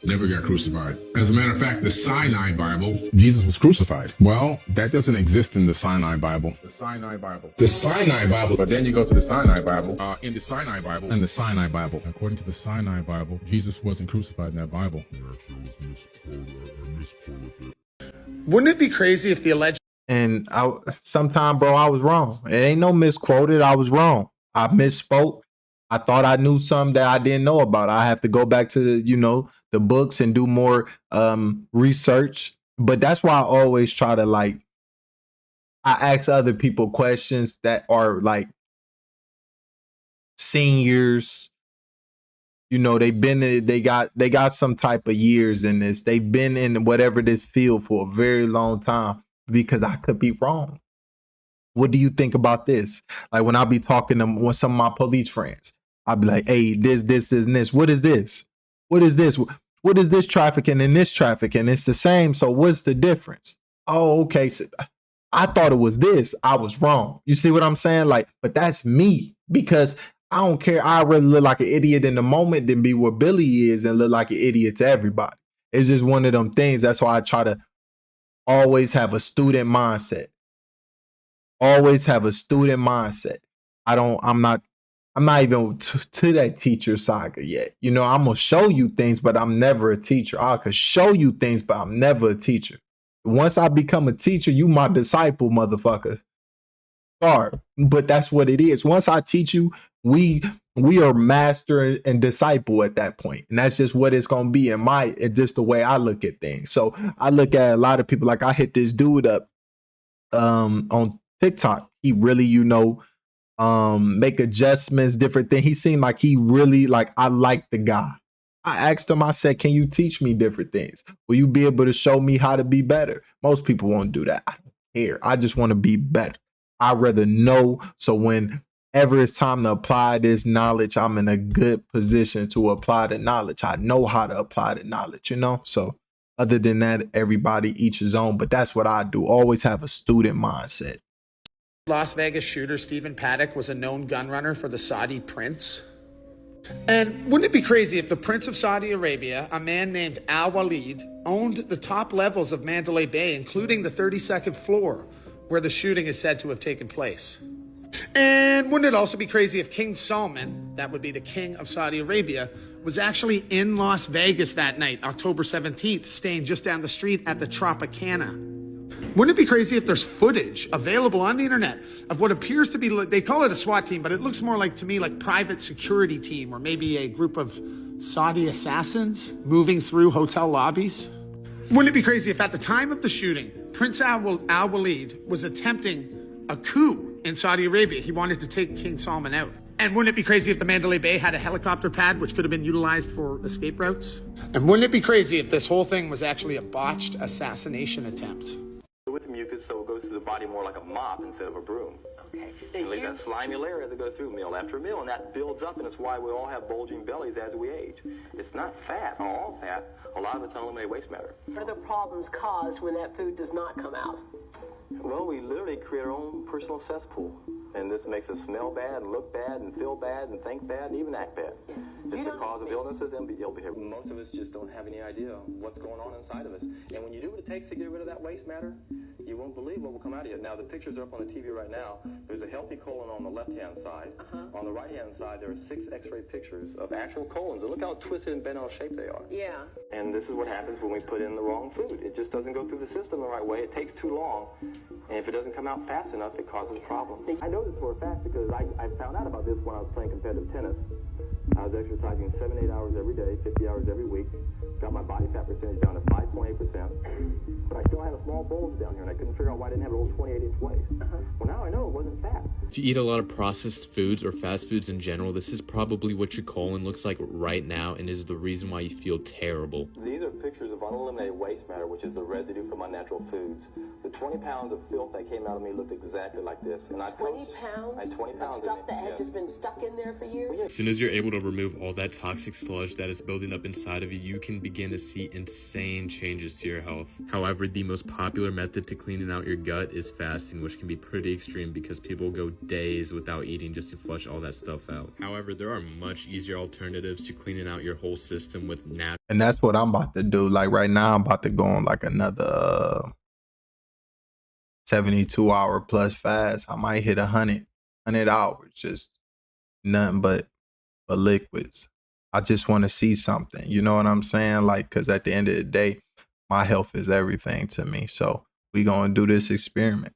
Never got crucified. As a matter of fact, the Sinai Bible, Jesus was crucified. Well, that doesn't exist in the Sinai Bible. The Sinai Bible. But then you go to the Sinai Bible, in the Sinai Bible, and the Sinai Bible. According to the Sinai Bible, Jesus wasn't crucified in that Bible. Wouldn't it be crazy if the alleged And sometime, bro, I was wrong. It ain't no misquoted. I was wrong. I misspoke. I thought I knew something that I didn't know about. I have to go back to the books and do more research. But that's why I always try to I ask other people questions that are like seniors. They got some type of years in this. They've been in whatever this field for a very long time, because I could be wrong. What do you think about this? Like when I be talking to with some of my police friends, I'll be like, hey, this, and this. What is this? What is this? What is this trafficking and this trafficking? It's the same. So what's the difference? Oh, okay. So I thought it was this. I was wrong. You see what I'm saying? But that's me, because I don't care. I'd rather look like an idiot in the moment than be what Billy is and look like an idiot to everybody. It's just one of them things. That's why I try to always have a student mindset. Always have a student mindset. I'm not even to that teacher saga yet. I'm gonna show you things, but I'm never a teacher. I could show you things, but I'm never a teacher. Once I become a teacher, you my disciple, motherfucker. Sorry, but that's what it is. Once I teach you, we are master and disciple at that point, and that's just what it's gonna be it's just the way I look at things. So I look at a lot of people, like I hit this dude up on TikTok. He really, make adjustments, different things. He seemed like he really I like the guy. I asked him, I said, can you teach me different things? Will you be able to show me how to be better? Most people won't do that. I don't care. I just want to be better. I'd rather know. So whenever it's time to apply this knowledge, I'm in a good position to apply the knowledge. I know how to apply the knowledge, So other than that, everybody each his own. But that's what I do. Always have a student mindset. Las Vegas shooter Stephen Paddock was a known gun runner for the Saudi prince. And wouldn't it be crazy if the Prince of Saudi Arabia, a man named Al Walid, owned the top levels of Mandalay Bay, including the 32nd floor, where the shooting is said to have taken place? And wouldn't it also be crazy if King Salman, that would be the king of Saudi Arabia, was actually in Las Vegas that night, October 17th, staying just down the street at the Tropicana? Wouldn't it be crazy if there's footage available on the internet of what appears to be, they call it a SWAT team, but it looks more to me like private security team, or maybe a group of Saudi assassins moving through hotel lobbies? Wouldn't it be crazy if at the time of the shooting, Prince Al Walid was attempting a coup in Saudi Arabia? He wanted to take King Salman out. And wouldn't it be crazy if the Mandalay Bay had a helicopter pad which could have been utilized for escape routes? And wouldn't it be crazy if this whole thing was actually a botched assassination attempt? With mucus, so it goes through the body more like a mop instead of a broom. Okay. It leaves that slimy layer as it goes through meal after meal, and that builds up, and it's why we all have bulging bellies as we age. It's not fat, not all fat. A lot of it's uneliminated waste matter. What are the problems caused when that food does not come out? Well, we literally create our own personal cesspool. And this makes us smell bad, and look bad, and feel bad, and think bad, and even act bad. It's the cause of illnesses and ill behavior. Most of us just don't have any idea what's going on inside of us. And when you do what it takes to get rid of that waste matter, you won't believe what will come out of you. Now, the pictures are up on the TV right now. There's a healthy colon on the left-hand side. On the right-hand side, there are 6 X-ray pictures of actual colons. And look how twisted and bent out of shape they are. Yeah. And this is what happens when we put in the wrong food. It just doesn't go through the system the right way. It takes too long. And if it doesn't come out fast enough, it causes problems. I know this for a fact because I found out about this when I was playing competitive tennis. I was exercising 7-8 hours every day, 50 hours every week. Got my body fat percentage down to 5.8%. But I still had a small bulge down here, and I couldn't figure out why I didn't have a little 28-inch waist. Well, now I know it wasn't fat. If you eat a lot of processed foods or fast foods in general, this is probably what your colon looks like right now and is the reason why you feel terrible. These are pictures of uneliminated waste matter, which is the residue from my natural foods. The 20 pounds of filth that came out of me looked exactly like this. And 20 pounds? I had 20 pounds of stuff that had just been stuck in there for years? As soon as you're able to remove all that toxic sludge that is building up inside of you, you can begin to see insane changes to your health. However, the most popular method to cleaning out your gut is fasting, which can be pretty extreme because people go days without eating just to flush all that stuff out. However, there are much easier alternatives to cleaning out your whole system with natural. And that's what I'm about to do. Like right now, I'm about to go on like another 72-hour plus fast. I might hit 100 hours, just nothing but liquids. I just want to see something. You know what I'm saying? Like, because at the end of the day, my health is everything to me. So We gonna do this experiment.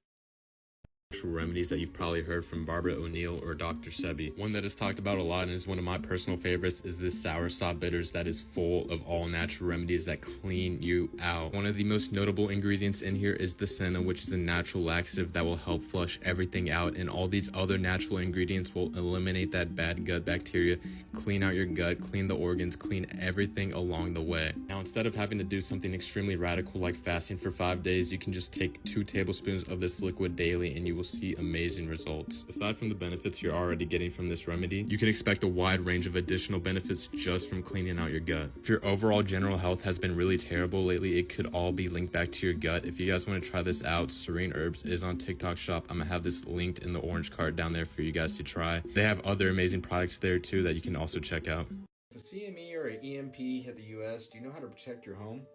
Remedies that you've probably heard from Barbara O'Neill or Dr. Sebi. One that is talked about a lot and is one of my personal favorites is this soursop bitters that is full of all natural remedies that clean you out. One of the most notable ingredients in here is the senna, which is a natural laxative that will help flush everything out, and all these other natural ingredients will eliminate that bad gut bacteria, clean out your gut, clean the organs, clean everything along the way. Now, instead of having to do something extremely radical like fasting for 5 days, you can just take 2 tablespoons of this liquid daily and you will see amazing results. Aside from the benefits you're already getting from this remedy, you can expect a wide range of additional benefits just from cleaning out your gut. If your overall general health has been really terrible lately, it could all be linked back to your gut. If you guys want to try this out, Serene Herbs is on TikTok Shop. I'm gonna have this linked in the orange card down there for you guys to try. They have other amazing products there too that you can also check out. A CME or an EMP hit the U.S., do you know how to protect your home?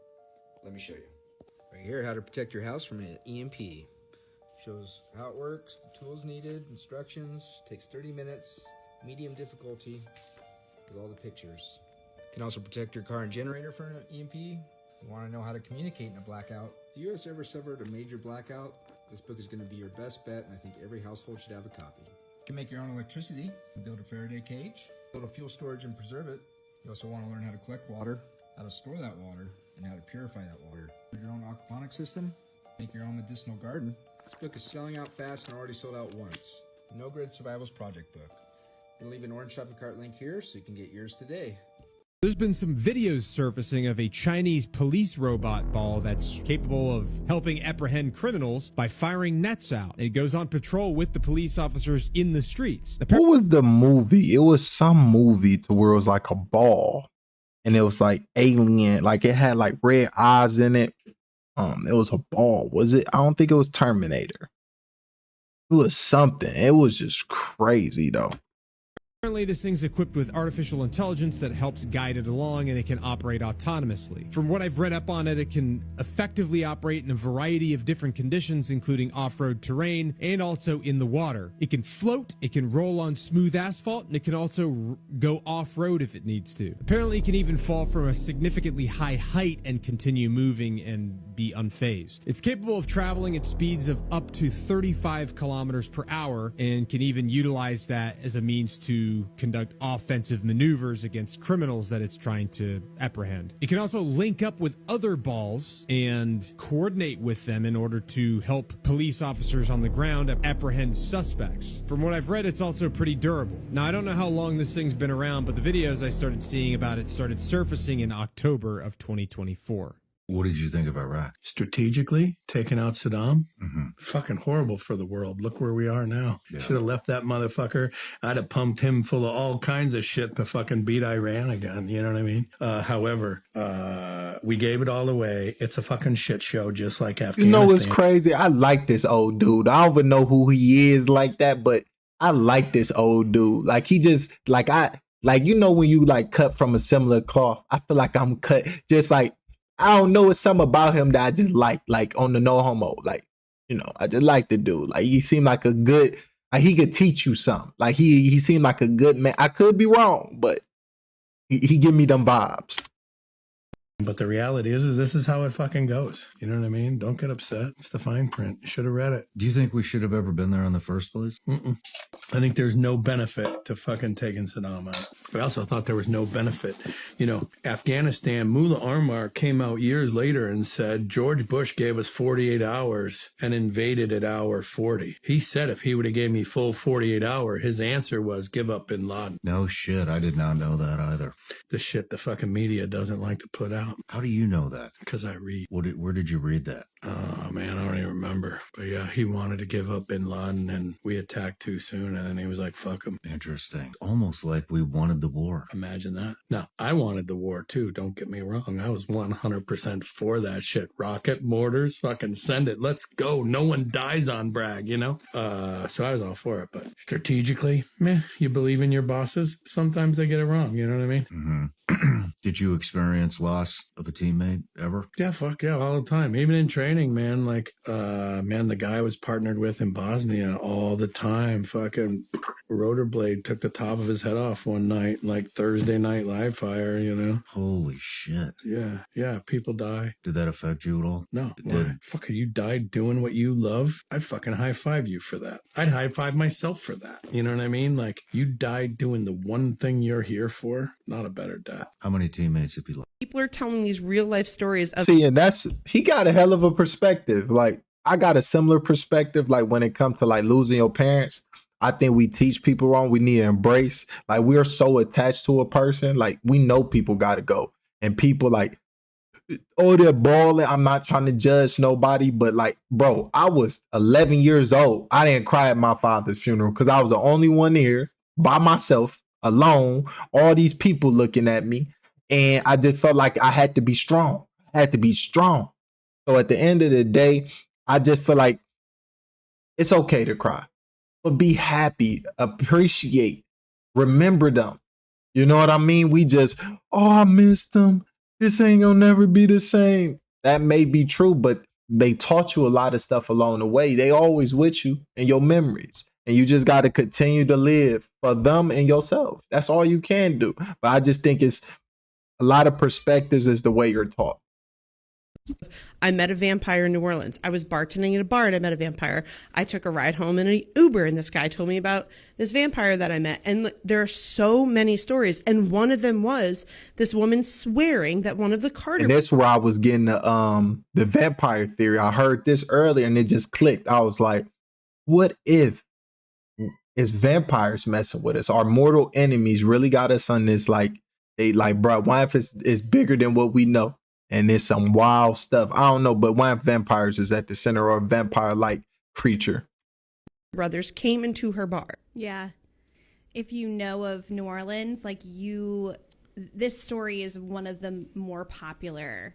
Let me show you. Right here, how to protect your house from an EMP. Shows how it works, the tools needed, instructions, takes 30 minutes, medium difficulty, with all the pictures. Can also protect your car and generator from an EMP. You want to know how to communicate in a blackout. If the U.S. ever suffered a major blackout, this book is going to be your best bet, and I think every household should have a copy. You can make your own electricity, build a Faraday cage, build a fuel storage and preserve it. You also want to learn how to collect water, how to store that water, and how to purify that water. Build your own aquaponic system, make your own medicinal garden. This book is selling out fast and already sold out once. No Grid Survival's project book. I'm gonna leave an orange shopping cart link here so you can get yours today. There's been some videos surfacing of a Chinese police robot ball that's capable of helping apprehend criminals by firing nets out. And it goes on patrol with the police officers in the streets. What was the movie? It was some movie to where it was like a ball and it was like alien, like it had like red eyes in it. It was a ball. Was it? I don't think it was Terminator. It was something. It was just crazy though. Apparently, this thing's equipped with artificial intelligence that helps guide it along, and it can operate autonomously. From what I've read up on it, it can effectively operate in a variety of different conditions, including off-road terrain and also in the water. It can float, it can roll on smooth asphalt, and it can also go off-road if it needs to. Apparently, it can even fall from a significantly high height and continue moving and be unfazed. It's capable of traveling at speeds of up to 35 kilometers per hour and can even utilize that as a means to conduct offensive maneuvers against criminals that it's trying to apprehend. It can also link up with other balls and coordinate with them in order to help police officers on the ground apprehend suspects. From what I've read, it's also pretty durable. Now, I don't know how long this thing's been around, but the videos I started seeing about it started surfacing in October of 2024. What did you think of Iraq? Strategically, taking out Saddam, fucking horrible for the world. Look where we are now. Yeah. Should have left that motherfucker. I'd have pumped him full of all kinds of shit to fucking beat Iran again. You know what I mean? However, we gave it all away. It's a fucking shit show, just like Afghanistan. You know what's crazy? I like this old dude. I don't even know who he is like that, but I like this old dude. Like he just like you know when you like cut from a similar cloth. I feel like I'm cut just like. I don't know, it's something about him that I just like on the no homo. Like, you know, I just like the dude. Like he seemed like a good, like he could teach you something. Like he seemed like a good man. I could be wrong, but he give me them vibes. But the reality is this is how it fucking goes. You know what I mean? Don't get upset. It's the fine print. You should have read it. Do you think we should have ever been there in the first place? I think there's no benefit to fucking taking Saddam out. I also thought there was no benefit. You know, Afghanistan, Mullah Omar came out years later and said, George Bush gave us 48 hours and invaded at hour 40. He said if he would have gave me full 48 hours, his answer was give up bin Laden. No shit. I did not know that either. The shit the fucking media doesn't like to put out. How do you know that? Because I read. Where did you read that? Oh, man, I don't even remember. But yeah, he wanted to give up bin Laden and we attacked too soon. And then he was like, fuck him. Interesting. Almost like we wanted the war. Imagine that. Now, I wanted the war too. Don't get me wrong. I was 100% for that shit. Rocket, mortars, fucking send it. Let's go. No one dies on Bragg, you know? So I was all for it. But strategically, you believe in your bosses. Sometimes they get it wrong. You know what I mean? Mm-hmm. Did you experience loss of a teammate ever? Yeah, fuck yeah, all the time. Even in training, man. Like, man, the guy I was partnered with in Bosnia all the time, fucking rollerblade took the top of his head off one night, like Thursday Night Live fire, you know? Holy shit. Yeah, people die. Did that affect you at all? No. It Why? did. Fucker, you died doing what you love? I'd fucking high five you for that. I'd high five myself for that. You know what I mean? Like, you died doing the one thing you're here for. Not a better death. How many teammates have you lost? People are telling these real life stories of See, and he got a hell of a perspective. Like, I got a similar perspective. Like, when it comes to like losing your parents, I think we teach people wrong. We need to embrace. Like, we're so attached to a person. Like, we know people got to go, and people like, oh, they're balling. I'm not trying to judge nobody, but like, bro, I was 11 years old. I didn't cry at my father's funeral because I was the only one here by myself, alone. All these people looking at me, and I just felt like I had to be strong. I had to be strong. So at the end of the day, I just feel like it's okay to cry, but be happy, appreciate, remember them. You know what I mean? We just, oh, I missed them. This ain't gonna never be the same. That may be true, but they taught you a lot of stuff along the way. They always with you in your memories. And you just got to continue to live for them and yourself. That's all you can do. But I just think it's a lot of perspectives is the way you're taught. I met a vampire in New Orleans. I was bartending at a bar and I met a vampire. I took a ride home in an Uber and this guy told me about this vampire that I met. And there are so many stories. And one of them was this woman swearing that one of the Carter. And that's where I was getting the vampire theory. I heard this earlier and it just clicked. I was like, what if it's vampires messing with us? Our mortal enemies really got us on this, like, they like, bro, what if it's bigger than what we know? And there's some wild stuff. I don't know, but one of vampires is at the center of a vampire-like creature. Brothers came into her bar. Yeah. If you know of New Orleans, like this story is one of the more popular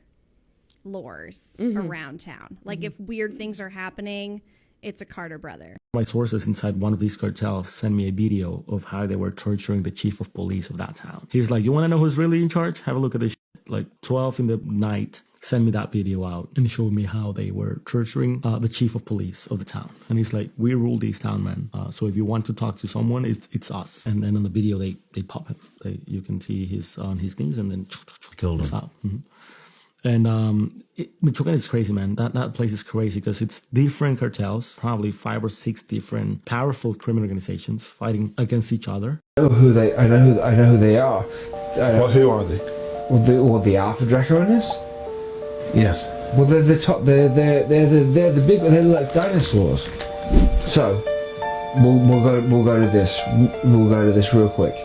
lores around town. Like if weird things are happening, it's a Carter brother. My sources inside one of these cartels sent me a video of how they were torturing the chief of police of that town. He's like, you want to know who's really in charge? Have a look at this shit. Like 12 in the night, send me that video out and showed me how they were torturing the chief of police of the town. And he's like, we rule this town, man. So if you want to talk to someone, it's us. And then on the video, they pop him. You can see he's on his knees and then killed him. Out. And Michoacan is crazy, man. That place is crazy because it's different cartels, probably 5 or 6 different powerful criminal organizations fighting against each other. I know who they are. Well, who are they? Well, the Alpha Draconis? Yes. Well, they're the top. They're the big. They're like dinosaurs. So, we'll go to this. We'll go to this real quick.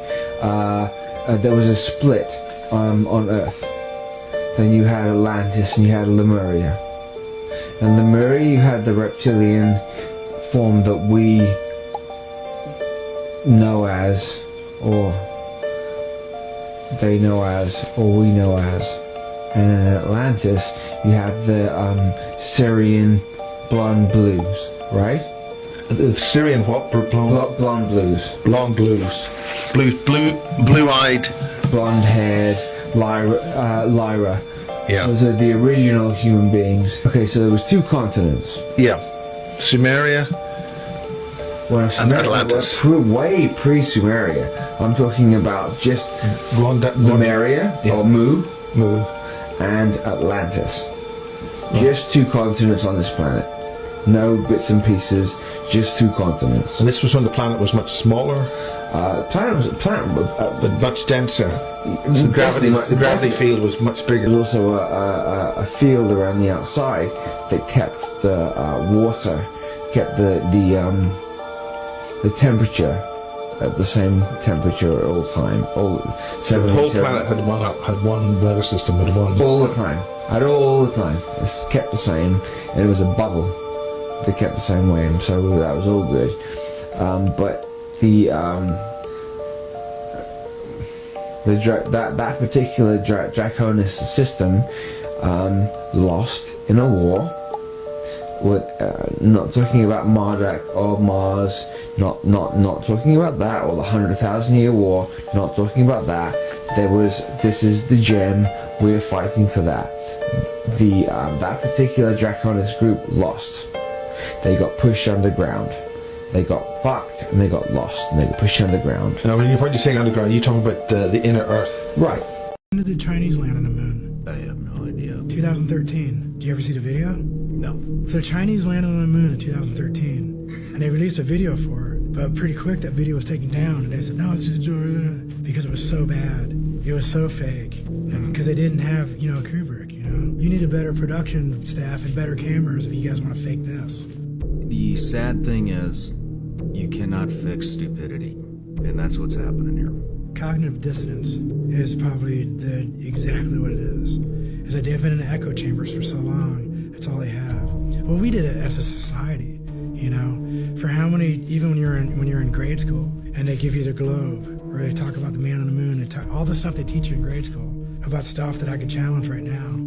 There was a split on Earth. Then you had Atlantis and you had Lemuria. And Lemuria, you had the reptilian form that we know as, or they know as, or we know as. And in Atlantis, you have the Syrian blonde blues, right? The Syrian what? Blonde blues. Blonde blues. Blue-eyed. Blonde-haired. Lyra. Yeah. Those are the original human beings. Okay, so there was 2 continents. Yeah. Sumeria and Atlantis. Way pre-Sumeria. I'm talking about just Lemuria, or Mu, and Atlantis. Just 2 continents on this planet. No bits and pieces, just 2 continents. And this was when the planet was much smaller? But much denser. The gravity field was much bigger. There was also a field around the outside that kept the water, kept the temperature at the same temperature at all time. So the whole planet had one weather system at once. All the time. All the time. It's kept the same, and it was a bubble that kept the same way, and so that was all good. But that particular Draconis system lost in a war. With not talking about Marduk or Mars, not talking about that, or the 100,000 Year War, not talking about that. This is the gem. We're fighting for that. That particular Draconis group lost. They got pushed underground. They got fucked and they got lost and they got pushed underground. Now, when you're saying underground, you're talking about the inner Earth. Right. When did the Chinese land on the moon? I have no idea. 2013. Did you ever see the video? No. So the Chinese landed on the moon in 2013, and they released a video for it. But pretty quick, that video was taken down, and they said, no, it's just because it was so bad. It was so fake. Because they didn't have, Kubrick, You need a better production staff and better cameras if you guys want to fake this. The sad thing is, you cannot fix stupidity, and that's what's happening here. Cognitive dissonance is probably exactly what it is. Is that they've been in echo chambers for so long, that's all they have. Well, we did it as a society, For how many, even when you're in grade school, and they give you the globe, or they talk about the man on the moon, they talk, all the stuff they teach you in grade school about stuff that I could challenge right now,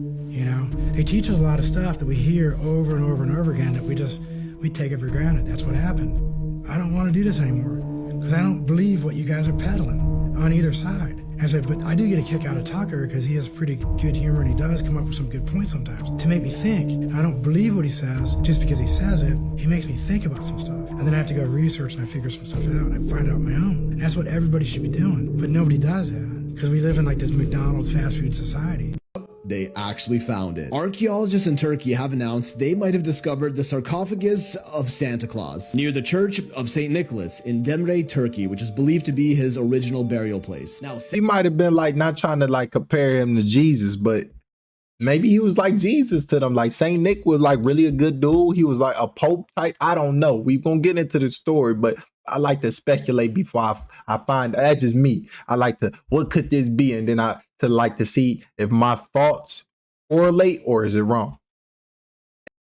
They teach us a lot of stuff that we hear over and over and over again that we take it for granted. That's what happened. I don't want to do this anymore because I don't believe what you guys are peddling on either side. And so, but I do get a kick out of Tucker because he has pretty good humor and he does come up with some good points sometimes to make me think. I don't believe what he says just because he says it. He makes me think about some stuff. And then I have to go research and I figure some stuff out and I find it on my own. And that's what everybody should be doing. But nobody does that because we live in like this McDonald's fast food society. They actually found it. Archaeologists in Turkey have announced they might have discovered the sarcophagus of Santa Claus near the Church of St. Nicholas in Demre, Turkey, which is believed to be his original burial place. Now, he might have been like not trying to like compare him to Jesus, but maybe he was like Jesus to them. Like St. Nick was like really a good dude. He was like a pope type. I don't know. We're going to get into the story, but I like to speculate before I find that's just me. I like to, what could this be? And then I like to see if my thoughts correlate or is it wrong.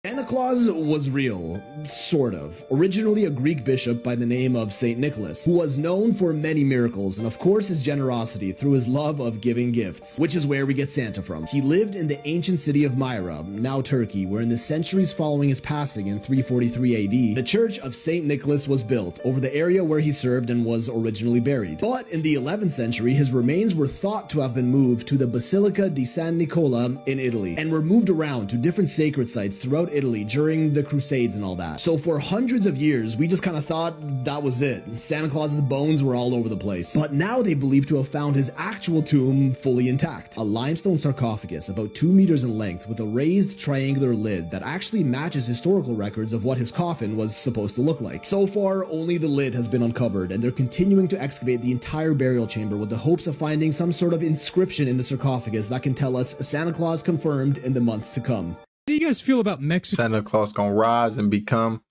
Santa Claus was real, sort of. Originally a Greek bishop by the name of St. Nicholas, who was known for many miracles and of course his generosity through his love of giving gifts, which is where we get Santa from. He lived in the ancient city of Myra, now Turkey, where in the centuries following his passing in 343 AD, the Church of St. Nicholas was built over the area where he served and was originally buried. But in the 11th century, his remains were thought to have been moved to the Basilica di San Nicola in Italy and were moved around to different sacred sites throughout Italy during the Crusades and all that. So for hundreds of years, we just kind of thought that was it. Santa Claus's bones were all over the place. But now they believe to have found his actual tomb fully intact. A limestone sarcophagus about 2 meters in length with a raised triangular lid that actually matches historical records of what his coffin was supposed to look like. So far, only the lid has been uncovered, and they're continuing to excavate the entire burial chamber with the hopes of finding some sort of inscription in the sarcophagus that can tell us Santa Claus confirmed in the months to come. How do you guys feel about Mexico? Santa Claus gonna rise and become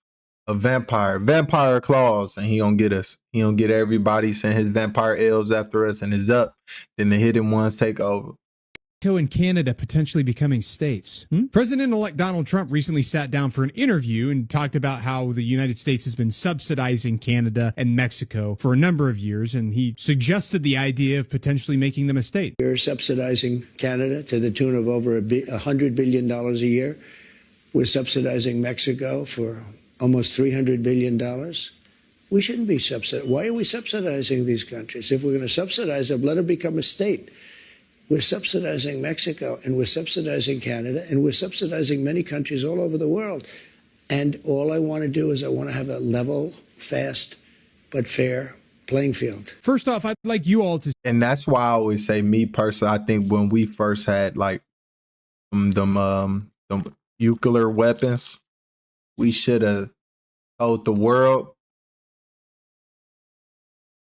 a Vampire Claus, and he gonna get us. He gonna get everybody, send his vampire elves after us, and it's up. Then the hidden ones take over. Mexico and Canada potentially becoming states. President-elect Donald Trump recently sat down for an interview and talked about how the United States has been subsidizing Canada and Mexico for a number of years, and he suggested the idea of potentially making them a state. We're subsidizing Canada to the tune of over $100 billion a year. We're subsidizing Mexico for almost $300 billion. We shouldn't be subsidizing. Why are we subsidizing these countries? If we're going to subsidize them, let them become a state. We're subsidizing Mexico, and we're subsidizing Canada, and we're subsidizing many countries all over the world. And all I want to do is I want to have a level, fast, but fair playing field. First off, I'd like you all to... And that's why I always say, me personally, I think when we first had like them nuclear weapons, we should have told the world,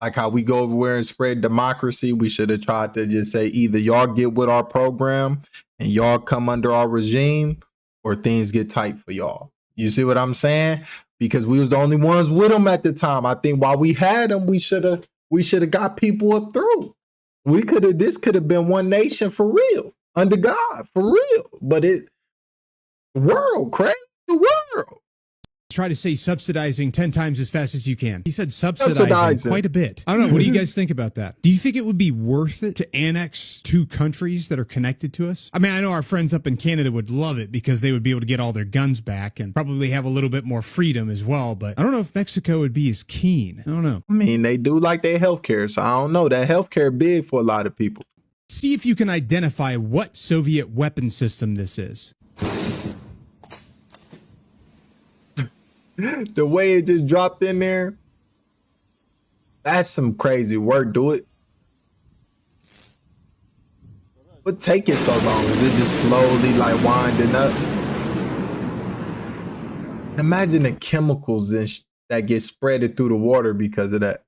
like how we go everywhere and spread democracy, we should have tried to just say either y'all get with our program and y'all come under our regime, or things get tight for y'all. You see what I'm saying? Because we was the only ones with them at the time. I think while we had them, we should have got people up through. This could have been one nation for real, under God, for real. But the world. Try to say subsidizing 10 times as fast as you can. He said subsidizing quite a bit. I don't know. What do you guys think about that? Do you think it would be worth it to annex 2 countries that are connected to us? I mean, I know our friends up in Canada would love it because they would be able to get all their guns back and probably have a little bit more freedom as well. But I don't know if Mexico would be as keen. I don't know. I mean, they do like their healthcare, so I don't know. That healthcare big for a lot of people. See if you can identify what Soviet weapon system this is. The way it just dropped in there, that's some crazy work. Do it. What take it so long? Is it just slowly like winding up? Imagine the chemicals that get spreaded through the water because of that.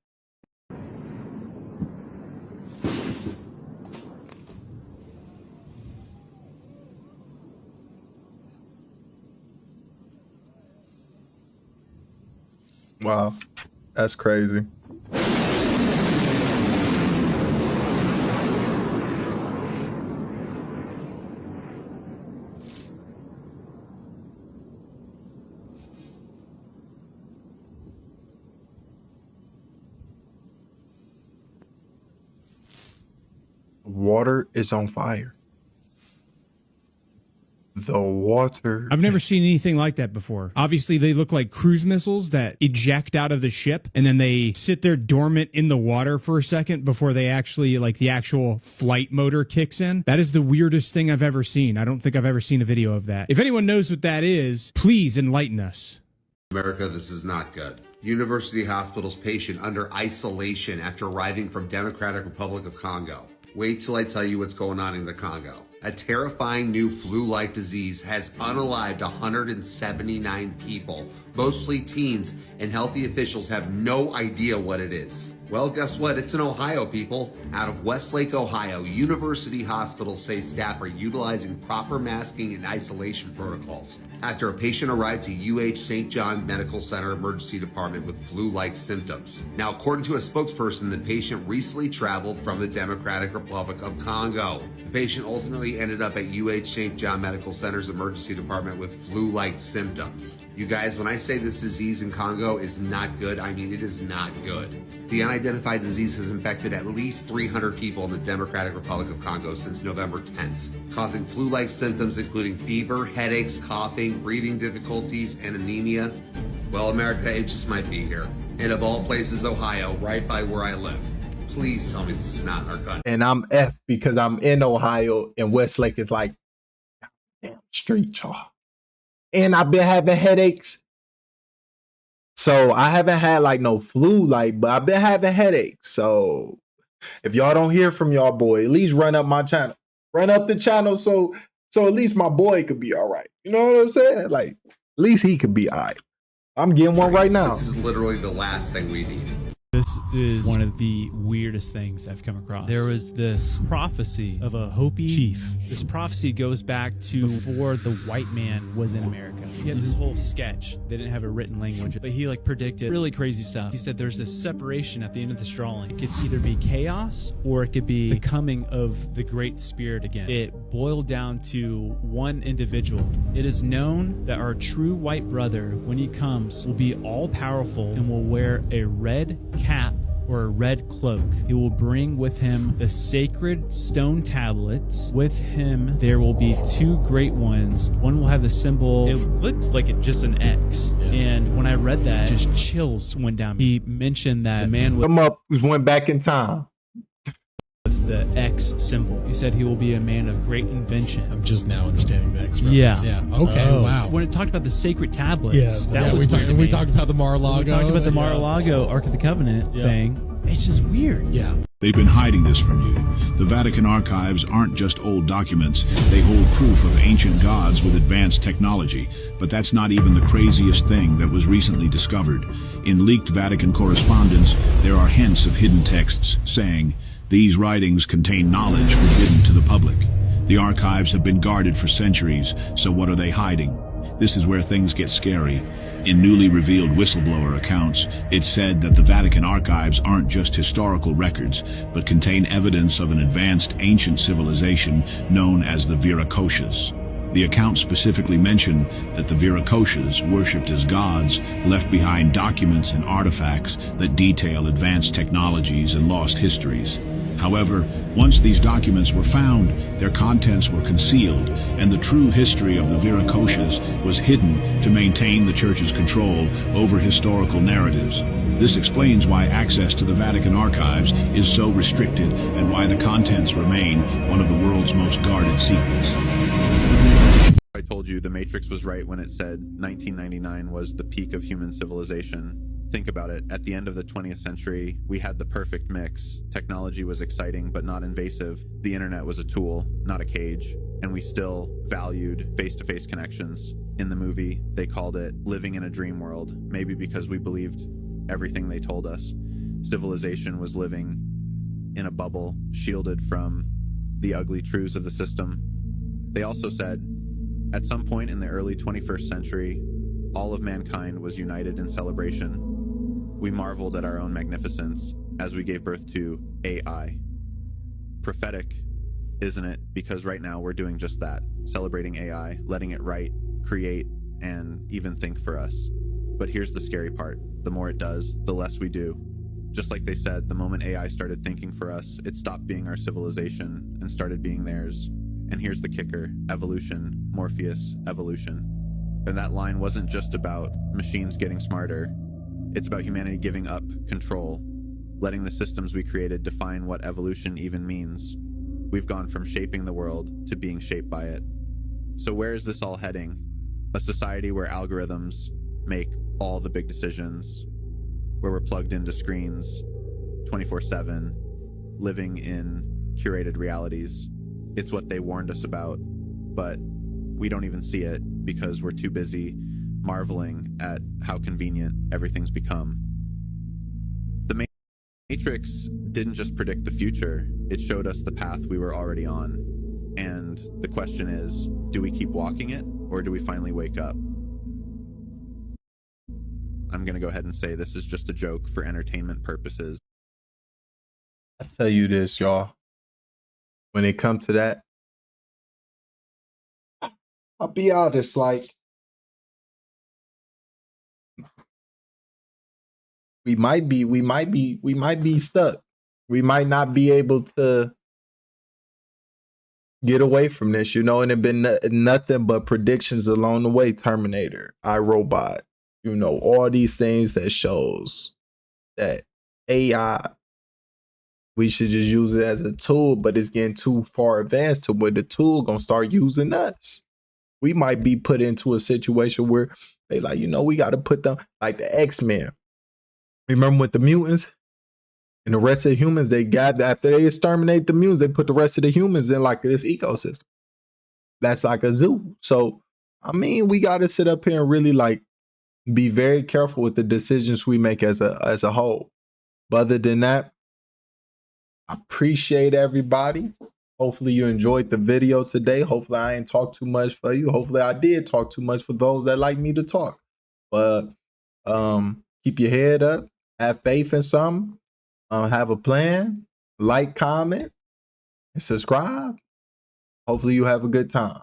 Wow, that's crazy. Water is on fire. The water. I've never seen anything like that before. Obviously, they look like cruise missiles that eject out of the ship and then they sit there dormant in the water for a second before they actually, like, the actual flight motor kicks in. That is the weirdest thing I've ever seen. I don't think I've ever seen a video of that. If anyone knows what that is, please enlighten us. America, this is not good. University Hospital's patient under isolation after arriving from Democratic Republic of Congo. Wait till I tell you what's going on in the Congo. A terrifying new flu-like disease has unalived 179 people, mostly teens, and healthy officials have no idea what it is. Well, guess what? It's in Ohio, people. Out of Westlake, Ohio, University hospitals say staff are utilizing proper masking and isolation protocols after a patient arrived to UH St. John Medical Center Emergency Department with flu-like symptoms. Now, according to a spokesperson, the patient recently traveled from the Democratic Republic of Congo. The patient ultimately ended up at UH St. John Medical Center's emergency department with flu-like symptoms. You guys, when I say this disease in Congo is not good, I mean it is not good. The unidentified disease has infected at least 300 people in the Democratic Republic of Congo since November 10th, causing flu-like symptoms including fever, headaches, coughing, breathing difficulties, and anemia. Well, America, it just might be here. And of all places, Ohio, right by where I live. Please tell me this is not in our country. And I'm F because I'm in Ohio and Westlake is like, damn street, y'all. And I've been having headaches. So I haven't had like no flu, but I've been having headaches. So if y'all don't hear from y'all boy, at least run up my channel. Run up the channel so at least my boy could be all right. You know what I'm saying? Like, at least he could be all right. I'm getting one right now. This is literally the last thing we need. This is one of the weirdest things I've come across. There was this prophecy of a Hopi chief. This prophecy goes back to before the white man was in America. He had this whole sketch. They didn't have a written language, but he like predicted really crazy stuff. He said there's this separation at the end of the straw line. It could either be chaos or it could be the coming of the Great Spirit again. It boiled down to one individual. It is known that our true white brother, when he comes, will be all powerful and will wear a red cap or a red cloak. He will bring with him the sacred stone tablets. With him there will be two great ones. One will have the symbol, it looked like it just an X. And when I read that, just chills went down me. He mentioned that the man went back in time with the X symbol. He said he will be a man of great invention. I'm just now understanding the X reference. Yeah. Okay. Wow. When it talked about the sacred tablets, we talked about the Mar-a-Lago. We talked about the Mar-a-Lago Ark of the Covenant thing. It's just weird. Yeah. They've been hiding this from you. The Vatican archives aren't just old documents. They hold proof of ancient gods with advanced technology. But that's not even the craziest thing that was recently discovered. In leaked Vatican correspondence, there are hints of hidden texts saying, "These writings contain knowledge forbidden to the public." The archives have been guarded for centuries, so what are they hiding? This is where things get scary. In newly revealed whistleblower accounts, it's said that the Vatican archives aren't just historical records, but contain evidence of an advanced ancient civilization known as the Viracochas. The accounts specifically mention that the Viracochas, worshipped as gods, left behind documents and artifacts that detail advanced technologies and lost histories. However, once these documents were found, their contents were concealed, and the true history of the Viracochas was hidden to maintain the Church's control over historical narratives. This explains why access to the Vatican archives is so restricted and why the contents remain one of the world's most guarded secrets. I told you you The Matrix was right when it said 1999 was the peak of human civilization. Think about it. At the end of the 20th century, we had the perfect mix. Technology was exciting but not invasive. The internet was a tool, not a cage. And we still valued face-to-face connections. In the movie, they called it living in a dream world, maybe because we believed everything they told us. Civilization was living in a bubble, shielded from the ugly truths of the system. They also said, at some point in the early 21st century, all of mankind was united in celebration. We marveled at our own magnificence as we gave birth to AI. Prophetic, isn't it? Because right now we're doing just that, celebrating AI, letting it write, create, and even think for us. But here's the scary part. The more it does, the less we do. Just like they said, the moment AI started thinking for us, it stopped being our civilization and started being theirs. And here's the kicker: evolution, Morpheus, evolution. And that line wasn't just about machines getting smarter. It's about humanity giving up control, letting the systems we created define what evolution even means. We've gone from shaping the world to being shaped by it. So where is this all heading? A society where algorithms make all the big decisions, where we're plugged into screens 24/7, living in curated realities. It's what they warned us about, but we don't even see it because we're too busy marveling at how convenient everything's become. The Matrix didn't just predict the future, it showed us the path we were already on. And the question is, do we keep walking it, or do we finally wake up? I'm gonna go ahead and say this is just a joke for entertainment purposes. I tell you this, y'all. When it comes to that, I'll be honest, like, we might be stuck. We might not be able to get away from this, you know, and it been nothing but predictions along the way. Terminator, iRobot, you know, all these things that shows that AI, we should just use it as a tool, but it's getting too far advanced to where the tool gonna start using us. We might be put into a situation where they like, you know, we got to put them like the X-Men. Remember with the mutants and the rest of the humans, they gather after they exterminate the mutants, they put the rest of the humans in like this ecosystem. That's like a zoo. So, I mean, we got to sit up here and really like be very careful with the decisions we make as a whole. But other than that, I appreciate everybody. Hopefully you enjoyed the video today. Hopefully I ain't talked too much for you. Hopefully I did talk too much for those that like me to talk. But keep your head up. Have faith in something. Have a plan. Like, comment, and subscribe. Hopefully you have a good time.